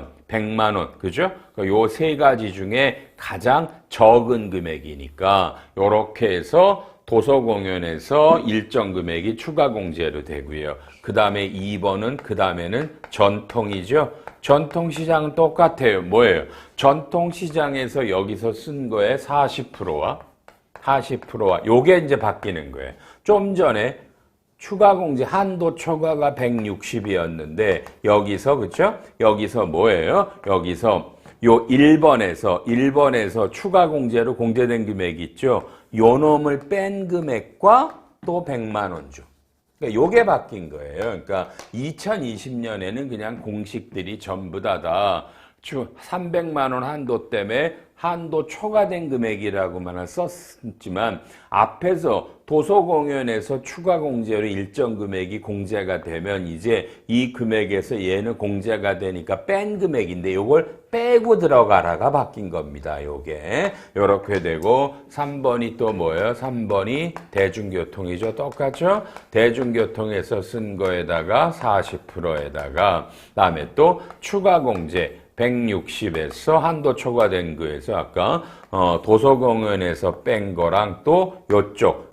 원, 그죠? 요 세 가지 중에 가장 적은 금액이니까 요렇게 해서 도서공연에서 일정 금액이 추가 공제로 되고요. 그 다음에 2번은 그 다음에는 전통이죠. 전통시장은 똑같아요. 뭐예요? 전통시장에서 여기서 쓴 거에 40%와 요게 이제 바뀌는 거예요. 좀 전에 추가 공제 한도 초과가 160이었는데 여기서 그렇죠? 여기서 뭐예요? 여기서 요 1번에서 추가 공제로 공제된 금액이 있죠. 요 놈을 뺀 금액과 또 100만 원 줘. 그러니까 요게 바뀐 거예요. 그러니까 2020년에는 그냥 공식들이 전부 다 300만 원 한도 때문에 한도 초과된 금액이라고만 썼지만 앞에서 도서공연에서 추가 공제로 일정 금액이 공제가 되면 이제 이 금액에서 얘는 공제가 되니까 뺀 금액인데 요걸 빼고 들어가라가 바뀐 겁니다. 요게 요렇게 되고 3번이 또 뭐예요? 3번이 대중교통이죠. 똑같죠? 대중교통에서 쓴 거에다가 40%에다가 그다음에 또 추가 공제 160에서 한도 초과된 거에서 아까 도서공원에서 뺀 거랑 또 요쪽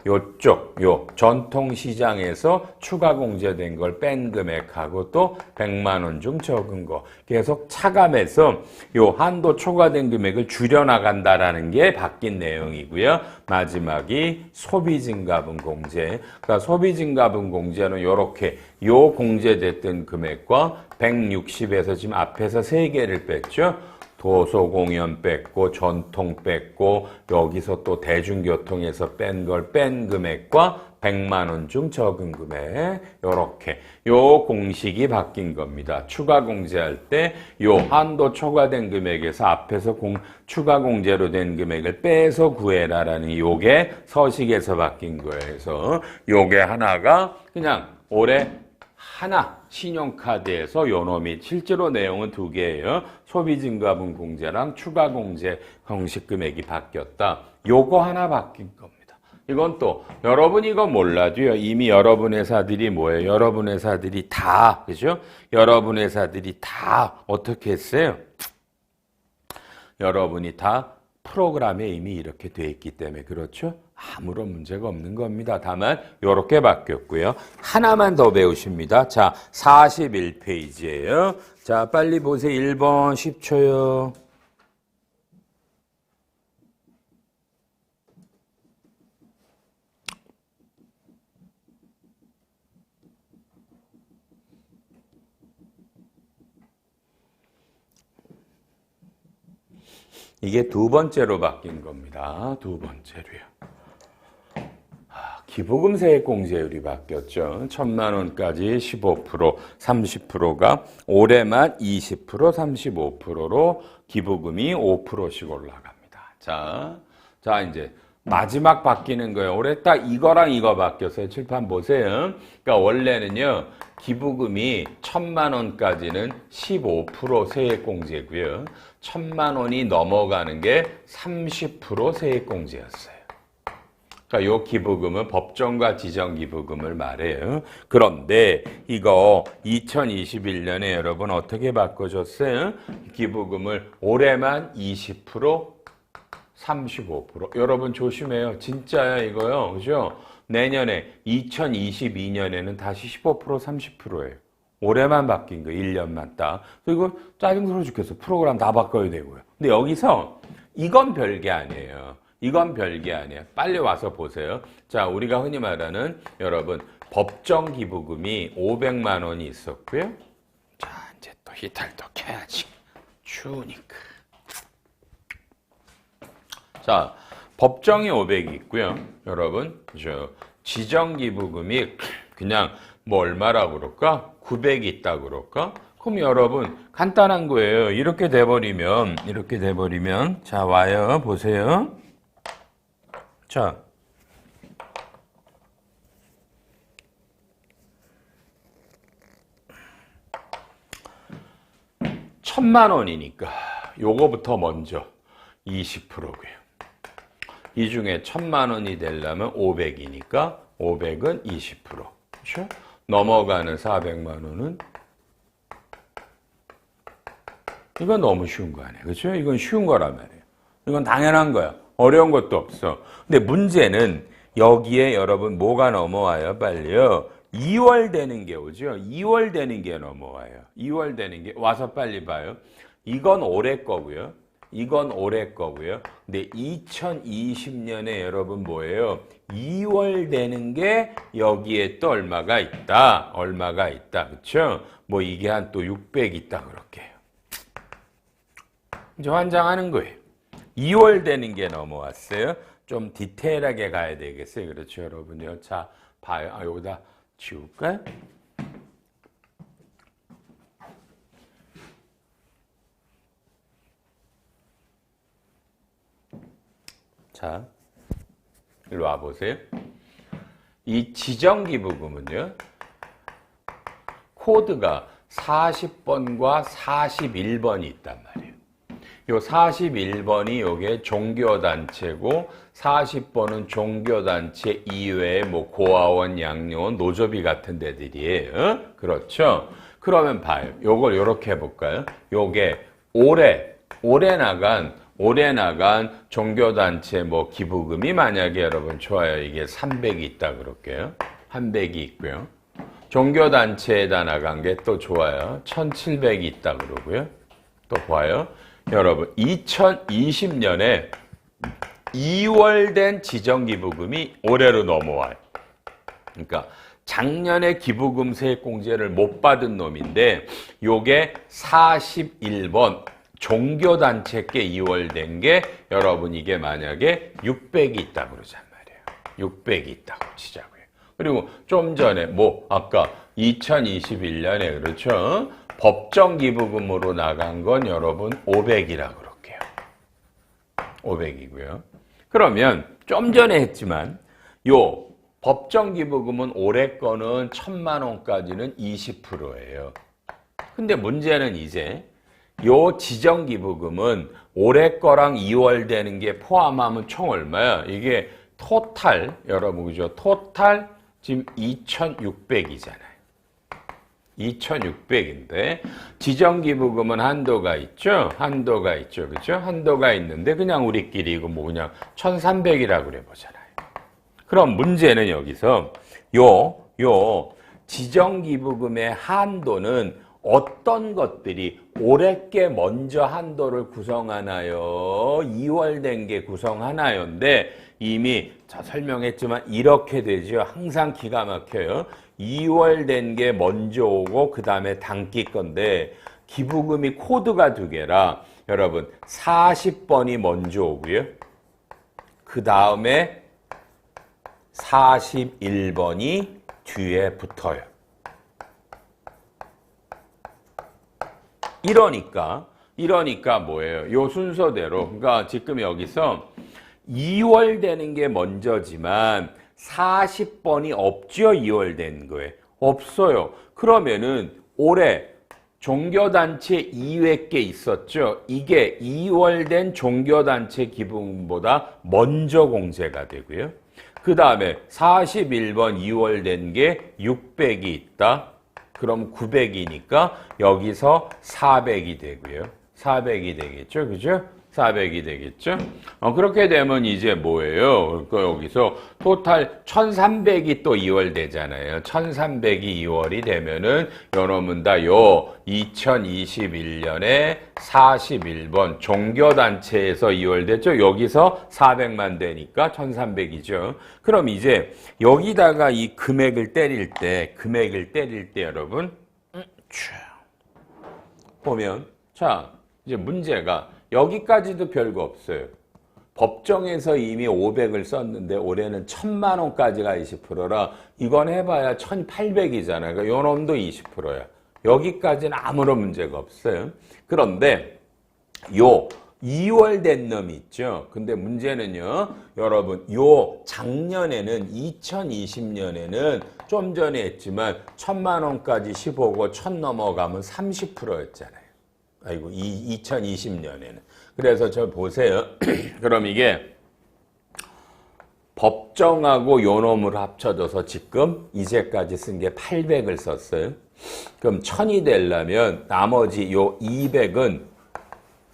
요 전통시장에서 추가 공제된 걸 뺀 금액하고 또 100만 원 중 적은 거 계속 차감해서 요 한도 초과된 금액을 줄여나간다라는 게 바뀐 내용이고요. 마지막이 소비증가분 공제. 그러니까 소비증가분 공제는 요렇게 요 공제됐던 금액과 160에서 지금 앞에서 3개를 뺐죠. 도서공연 뺐고 전통 뺐고 여기서 또 대중교통에서 뺀 걸 뺀 금액과 100만 원 중 적은 금액 요렇게 요 공식이 바뀐 겁니다. 추가 공제할 때 요 한도 초과된 금액에서 앞에서 추가 공제로 된 금액을 빼서 구해라라는 요게 서식에서 바뀐 거예요. 그래서 요게 하나가 그냥 올해 하나 신용카드에서 요놈이 실제로 내용은 2개예요. 소비증가분 공제랑 추가 공제 형식 금액이 바뀌었다. 요거 하나 바뀐 겁니다. 이건 또 여러분 이거 몰라도요. 이미 여러분 회사들이 뭐예요? 여러분 회사들이 다 그죠? 여러분 회사들이 다 어떻게 했어요? 여러분이 다 프로그램에 이미 이렇게 돼 있기 때문에 그렇죠? 아무런 문제가 없는 겁니다. 다만 이렇게 바뀌었고요. 하나만 더 배우십니다. 자, 41페이지예요. 자, 빨리 보세요. 1번 10초요. 이게 2번째로 바뀐 겁니다. 2번째로요. 기부금 세액 공제율이 바뀌었죠. 1,000만 원까지 15%, 30%가 올해만 20%, 35%로 기부금이 5%씩 올라갑니다. 자 이제 마지막 바뀌는 거예요. 올해 딱 이거랑 이거 바뀌었어요. 칠판 보세요. 그러니까 원래는요. 기부금이 1,000만 원까지는 15% 세액 공제고요. 1,000만 원이 넘어가는 게 30% 세액 공제였어요. 그러니까 요 기부금은 법정과 지정 기부금을 말해요. 그런데 이거 2021년에 여러분 어떻게 바꿔줬어요? 기부금을 올해만 20%, 35%. 여러분 조심해요. 진짜야 이거요. 그죠? 내년에 2022년에는 다시 15%, 30%예요. 올해만 바뀐 거 1년만 딱. 이거 짜증스러워 죽겠어. 프로그램 다 바꿔야 되고요. 근데 여기서 이건 별게 아니에요. 이건 별게 아니에요. 빨리 와서 보세요. 자, 우리가 흔히 말하는 여러분 법정 기부금이 500만 원이 있었고요. 자, 이제 또 히터도 켜야지. 추우니까. 자, 법정이 500이 있고요. 여러분, 지정 기부금이 그냥 뭐 얼마라고 그럴까? 900이 있다고 그럴까? 그럼 여러분 간단한 거예요. 이렇게 돼버리면 자, 와요. 보세요. 자, 천만 원이니까 요거부터 먼저 20%고요. 이 중에 1,000만 원이 되려면 500이니까 500은 20%. 그렇죠? 넘어가는 400만 원은 이건 너무 쉬운 거 아니에요. 그렇죠? 이건 쉬운 거란 말이에요. 이건 당연한 거야. 어려운 것도 없어. 근데 문제는 여기에 여러분 뭐가 넘어와요? 빨리요. 2월 되는 게 오죠. 2월 되는 게 넘어와요. 2월 되는 게 와서 빨리 봐요. 이건 올해 거고요. 이건 올해 거고요. 근데 2020년에 여러분 뭐예요? 2월 되는 게 여기에 또 얼마가 있다. 얼마가 있다. 그렇죠? 뭐 이게 한 또 600 있다 그렇게 해요. 이제 환장하는 거예요. 2월 되는 게 넘어왔어요. 좀 디테일하게 가야 되겠어요. 그렇죠, 여러분요. 자, 봐요. 여기다 지울까요? 자, 일로 와보세요. 이 지정기부금은요, 코드가 40번과 41번이 있단 말이에요. 요 41번이 요게 종교단체고 40번은 종교단체 이외에 뭐 고아원, 양로원, 노조비 같은 데들이에요. 그렇죠? 그러면 봐요. 요걸 요렇게 해볼까요? 요게 올해 나간 종교단체 뭐 기부금이 만약에 여러분 좋아요. 이게 300이 있다 그럴게요. 300이 있고요. 종교단체에다 나간 게 또 좋아요. 1700이 있다 그러고요. 또 봐요. 여러분 2020년에 2월 된 지정기부금이 올해로 넘어와요. 그러니까 작년에 기부금 세액공제를 못 받은 놈인데 요게 41번 종교단체께 2월 된 게 여러분 이게 만약에 600이 있다고 그러잔 말이에요. 600이 있다고 치자고요. 그리고 좀 전에 뭐 아까 2021년에 그렇죠. 법정 기부금으로 나간 건 여러분 500이라고 그럴게요. 500이고요. 그러면 좀 전에 했지만 요 법정 기부금은 올해 거는 1000만 원까지는 20%예요. 근데 문제는 이제 요 지정 기부금은 올해 거랑 2월 되는 게 포함하면 총 얼마야? 이게 토탈 여러분 그죠? 토탈 지금 2,600이잖아요. 2,600인데 지정 기부금은 한도가 있죠? 한도가 있죠. 그죠? 한도가 있는데 그냥 우리끼리 이거 뭐 그냥 1,300이라고 그래 보잖아요. 그럼 문제는 여기서 요 지정 기부금의 한도는 어떤 것들이 올해 게 먼저 한도를 구성하나요? 2월 된 게 구성하나요인데 이미 설명했지만 이렇게 되죠. 항상 기가 막혀요. 2월 된 게 먼저 오고 그 다음에 당기 건데 기부금이 코드가 두 개라 여러분 40번이 먼저 오고요. 그 다음에 41번이 뒤에 붙어요. 이러니까 뭐예요? 요 순서대로. 그러니까 지금 여기서 2월 되는 게 먼저지만 40번이 없죠? 2월 된 거에. 없어요. 그러면은 올해 종교단체 200개 있었죠? 이게 2월 된 종교단체 기부금보다 먼저 공제가 되고요. 그 다음에 41번 2월 된 게 600이 있다. 그럼 900이니까 여기서 400이 되고요. 400이 되겠죠. 그죠? 400이 되겠죠. 그렇게 되면 이제 뭐예요? 그러니까 여기서 토탈 1300이 또 2월 되잖아요. 1300이 2월이 되면은 여러분 다 요 2021년에 41번 종교단체에서 2월 됐죠. 여기서 400만 되니까 1300이죠. 그럼 이제 여기다가 이 금액을 때릴 때 여러분 보면 자 이제 문제가 여기까지도 별거 없어요. 법정에서 이미 500을 썼는데 올해는 1000만 원까지가 20%라 이건 해봐야 1800이잖아요. 그러니까 요 놈도 20%야. 여기까지는 아무런 문제가 없어요. 그런데 요 2월 된 놈이 있죠. 근데 문제는요. 여러분 요 작년에는 2020년에는 좀 전에 했지만 1000만 원까지 15고 1000 넘어가면 30%였잖아요. 아이고 2020년에는. 그래서 저 보세요. 그럼 이게 법정하고 요 놈을 합쳐져서 지금 이제까지 쓴 게 800을 썼어요. 그럼 1000이 되려면 나머지 요 200은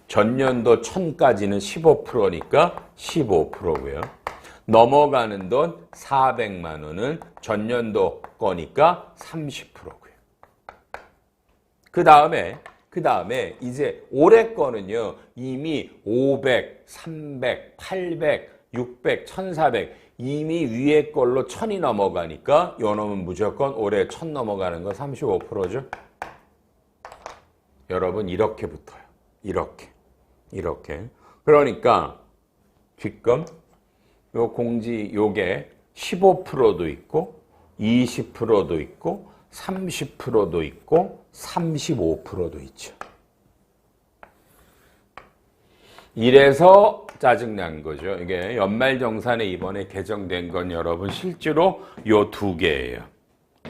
전년도 1000까지는 15%니까 15%고요. 넘어가는 돈 400만 원은 전년도 거니까 30%고요. 그 다음에 이제 올해 거는요. 이미 500, 300, 800, 600, 1400 이미 위에 걸로 1000이 넘어가니까 요 놈은 무조건 올해 1000 넘어가는 건 35%죠. 여러분 이렇게 붙어요. 이렇게. 그러니까 지금 요 공지 요게 15%도 있고 20%도 있고 30%도 있고 35%도 있죠. 이래서 짜증난 거죠. 이게 연말정산에 이번에 개정된 건 여러분 실제로 요 두 개예요.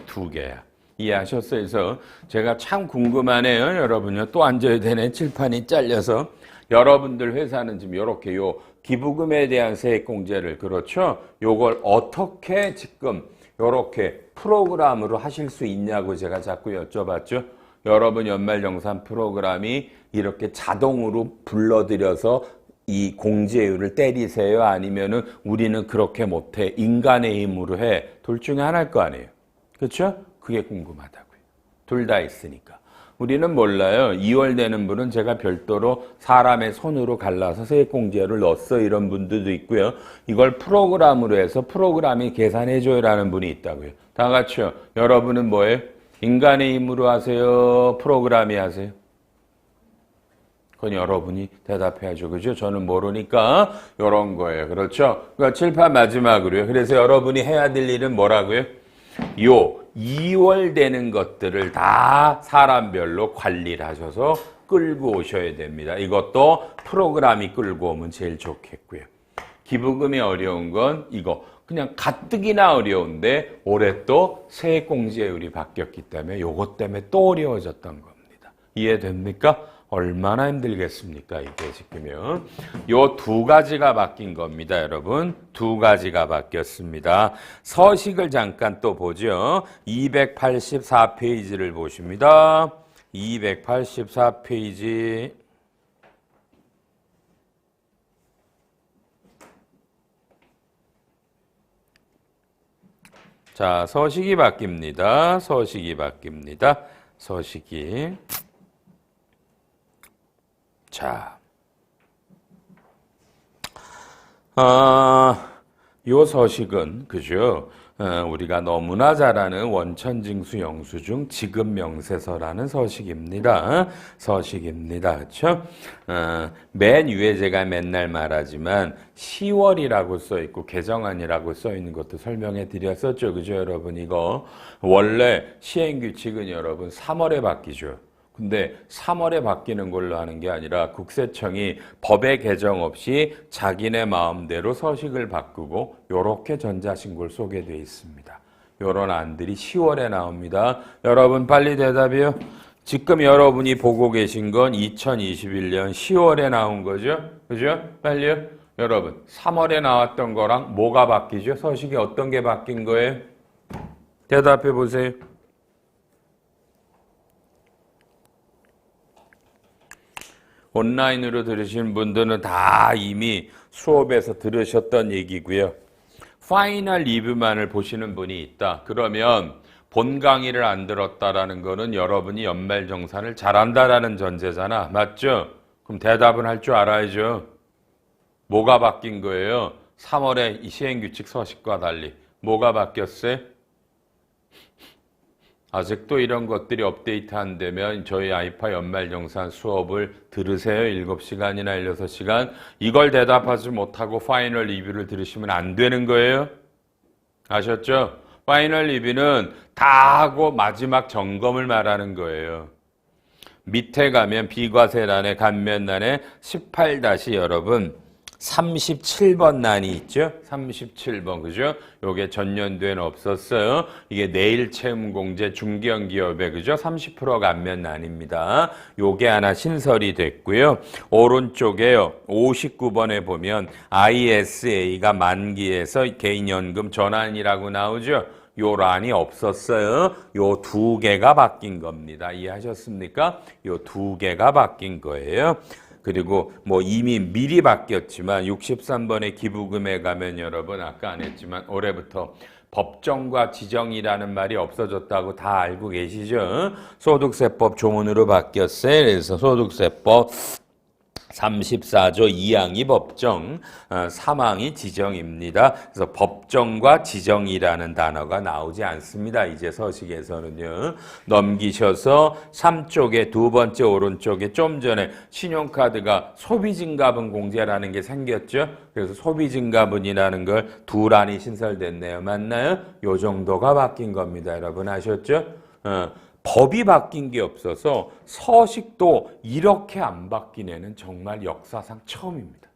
두 개야. 이해하셨어요? 그래서 제가 참 궁금하네요. 여러분요. 또 앉아야 되네. 칠판이 잘려서. 여러분들 회사는 지금 요렇게 요 기부금에 대한 세액공제를 그렇죠? 요걸 어떻게 지금 요렇게 프로그램으로 하실 수 있냐고 제가 자꾸 여쭤봤죠. 여러분 연말정산 프로그램이 이렇게 자동으로 불러들여서 이 공제율을 때리세요? 아니면은 우리는 그렇게 못해. 인간의 힘으로 해. 둘 중에 하나일 거 아니에요. 그렇죠? 그게 궁금하다고요. 둘 다 있으니까. 우리는 몰라요. 2월 되는 분은 제가 별도로 사람의 손으로 갈라서 세액공제를 넣었어 이런 분들도 있고요. 이걸 프로그램으로 해서 프로그램이 계산해줘요라는 분이 있다고요. 다 같이요. 여러분은 뭐예요? 인간의 힘으로 하세요? 프로그램이 하세요? 그건 여러분이 대답해야죠. 그죠? 저는 모르니까 이런 거예요. 그렇죠? 그러니까 7, 8 마지막으로요. 그래서 여러분이 해야 될 일은 뭐라고요? 요 2월 되는 것들을 다 사람별로 관리를 하셔서 끌고 오셔야 됩니다. 이것도 프로그램이 끌고 오면 제일 좋겠고요. 기부금이 어려운 건 이거 그냥 가뜩이나 어려운데 올해 또 세액공제율이 바뀌었기 때문에 요것 때문에 또 어려워졌던 겁니다. 이해됩니까? 얼마나 힘들겠습니까? 이게 지금요. 요 두 가지가 바뀐 겁니다, 여러분. 두 가지가 바뀌었습니다. 서식을 잠깐 또 보죠. 284페이지를 보십니다. 284페이지. 자, 서식이 바뀝니다. 서식이 바뀝니다. 서식이. 자, 요 서식은, 그죠? 우리가 너무나 잘 아는 원천징수 영수증 지급명세서라는 서식입니다. 서식입니다. 그렇죠? 맨 위에 제가 맨날 말하지만 10월이라고 써있고 개정안이라고 써있는 것도 설명해 드렸었죠. 그죠, 여러분? 이거 원래 시행규칙은 여러분 3월에 바뀌죠. 근데 3월에 바뀌는 걸로 하는 게 아니라 국세청이 법의 개정 없이 자기네 마음대로 서식을 바꾸고 요렇게 전자신고를 쏘게 돼 있습니다. 요런 안들이 10월에 나옵니다. 여러분 빨리 대답이요. 지금 여러분이 보고 계신 건 2021년 10월에 나온 거죠. 그죠? 빨리요. 여러분 3월에 나왔던 거랑 뭐가 바뀌죠? 서식이 어떤 게 바뀐 거예요? 대답해 보세요. 온라인으로 들으신 분들은 다 이미 수업에서 들으셨던 얘기고요. 파이널 리뷰만을 보시는 분이 있다. 그러면 본 강의를 안 들었다라는 거는 여러분이 연말정산을 잘한다라는 전제잖아. 맞죠? 그럼 대답은 할 줄 알아야죠. 뭐가 바뀐 거예요? 3월에 이 시행규칙 서식과 달리. 뭐가 바뀌었어요? 아직도 이런 것들이 업데이트 안 되면 저희 아이파 연말정산 수업을 들으세요. 7시간이나 16시간. 이걸 대답하지 못하고 파이널 리뷰를 들으시면 안 되는 거예요. 아셨죠? 파이널 리뷰는 다 하고 마지막 점검을 말하는 거예요. 밑에 가면 비과세란에 감면란에 18- 여러분 37번 난이 있죠? 37번, 그죠? 요게 전년도에는 없었어요. 이게 내일 채움 공제 중견기업에, 그죠? 30% 감면 난입니다. 요게 하나 신설이 됐고요. 오른쪽에요. 59번에 보면 ISA가 만기에서 개인연금 전환이라고 나오죠? 요 란이 없었어요. 요 두 개가 바뀐 겁니다. 이해하셨습니까? 요 두 개가 바뀐 거예요. 그리고 뭐 이미 미리 바뀌었지만 63번의 기부금에 가면 여러분 아까 안 했지만 올해부터 법정과 지정이라는 말이 없어졌다고 다 알고 계시죠? 소득세법 조문으로 바뀌었어요. 그래서 소득세법 34조 2항이 법정, 3항이 지정입니다. 그래서 법정과 지정이라는 단어가 나오지 않습니다. 이제 서식에서는요. 넘기셔서 3쪽에 두 번째 오른쪽에 좀 전에 신용카드가 소비증가분 공제라는 게 생겼죠. 그래서 소비증가분이라는 걸 두 란이 신설됐네요. 맞나요? 요 정도가 바뀐 겁니다. 여러분 아셨죠? 법이 바뀐 게 없어서 서식도 이렇게 안 바뀐 애는 정말 역사상 처음입니다.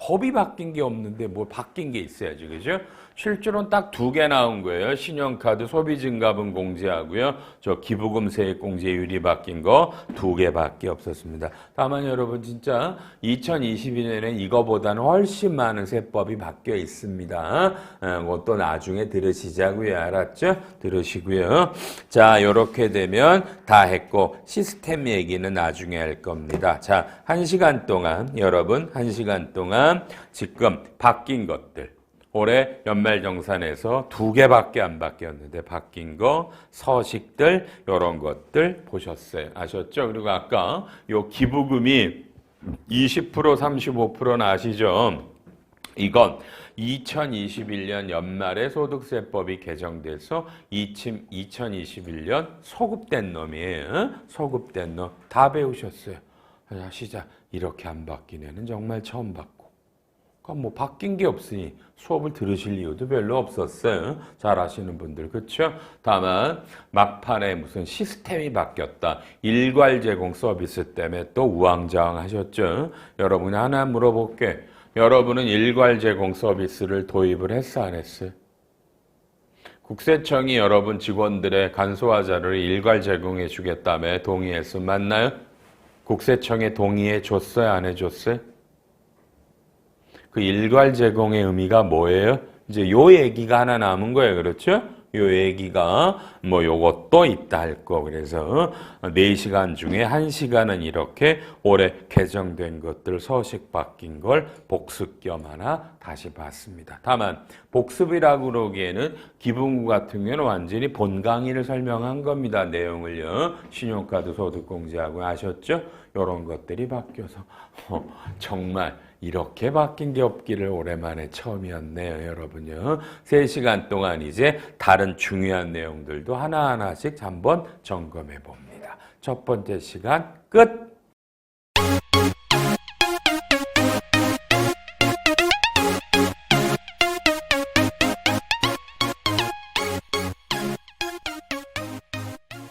법이 바뀐 게 없는데 뭐 바뀐 게 있어야지, 그죠? 실제로는 딱 2개 나온 거예요. 신용카드 소비증가분 공제하고요. 저 기부금 세액 공제율이 바뀐 거 2개밖에 없었습니다. 다만 여러분 진짜 2022년에 이거보다는 훨씬 많은 세법이 바뀌어 있습니다. 그것도 나중에 들으시자고요. 알았죠? 들으시고요. 자, 이렇게 되면 다 했고 시스템 얘기는 나중에 할 겁니다. 자, 1시간 동안 여러분 1시간 동안 지금 바뀐 것들 올해 연말정산에서 2개밖에 안 바뀌었는데 바뀐 거, 서식들 이런 것들 보셨어요. 아셨죠? 그리고 아까 요 기부금이 20% 35%는 아시죠? 이건 2021년 연말에 소득세법이 개정돼서 2021년 소급된 놈이에요. 소급된 놈. 다 배우셨어요. 시작. 이렇게 안 바뀐 애는 정말 처음 봤고. 그러니까 뭐 바뀐 게 없으니 수업을 들으실 이유도 별로 없었어요. 잘 아시는 분들, 그렇죠? 다만 막판에 무슨 시스템이 바뀌었다. 일괄 제공 서비스 때문에 또 우왕좌왕 하셨죠? 여러분이 하나 물어볼게. 여러분은 일괄 제공 서비스를 도입을 했어, 안 했어요? 국세청이 여러분 직원들의 간소화 자료를 일괄 제공해 주겠다며 동의했어, 맞나요? 국세청에 동의해 줬어요, 안 해줬어요? 그 일괄 제공의 의미가 뭐예요? 이제 요 얘기가 하나 남은 거예요. 그렇죠? 요 얘기가 뭐 요것도 있다 할 거. 그래서 4시간 중에 1시간은 이렇게 올해 개정된 것들 서식 바뀐 걸 복습 겸 하나 다시 봤습니다. 다만 복습이라고 그러기에는 기본구 같은 경우는 완전히 본 강의를 설명한 겁니다. 내용을요. 신용카드 소득공제하고 아셨죠? 요런 것들이 바뀌어서 정말 이렇게 바뀐 게 없기를 오랜만에 처음이었네요, 여러분요. 3시간 동안 이제 다른 중요한 내용들도 하나하나씩 한번 점검해 봅니다. 첫 번째 시간 끝!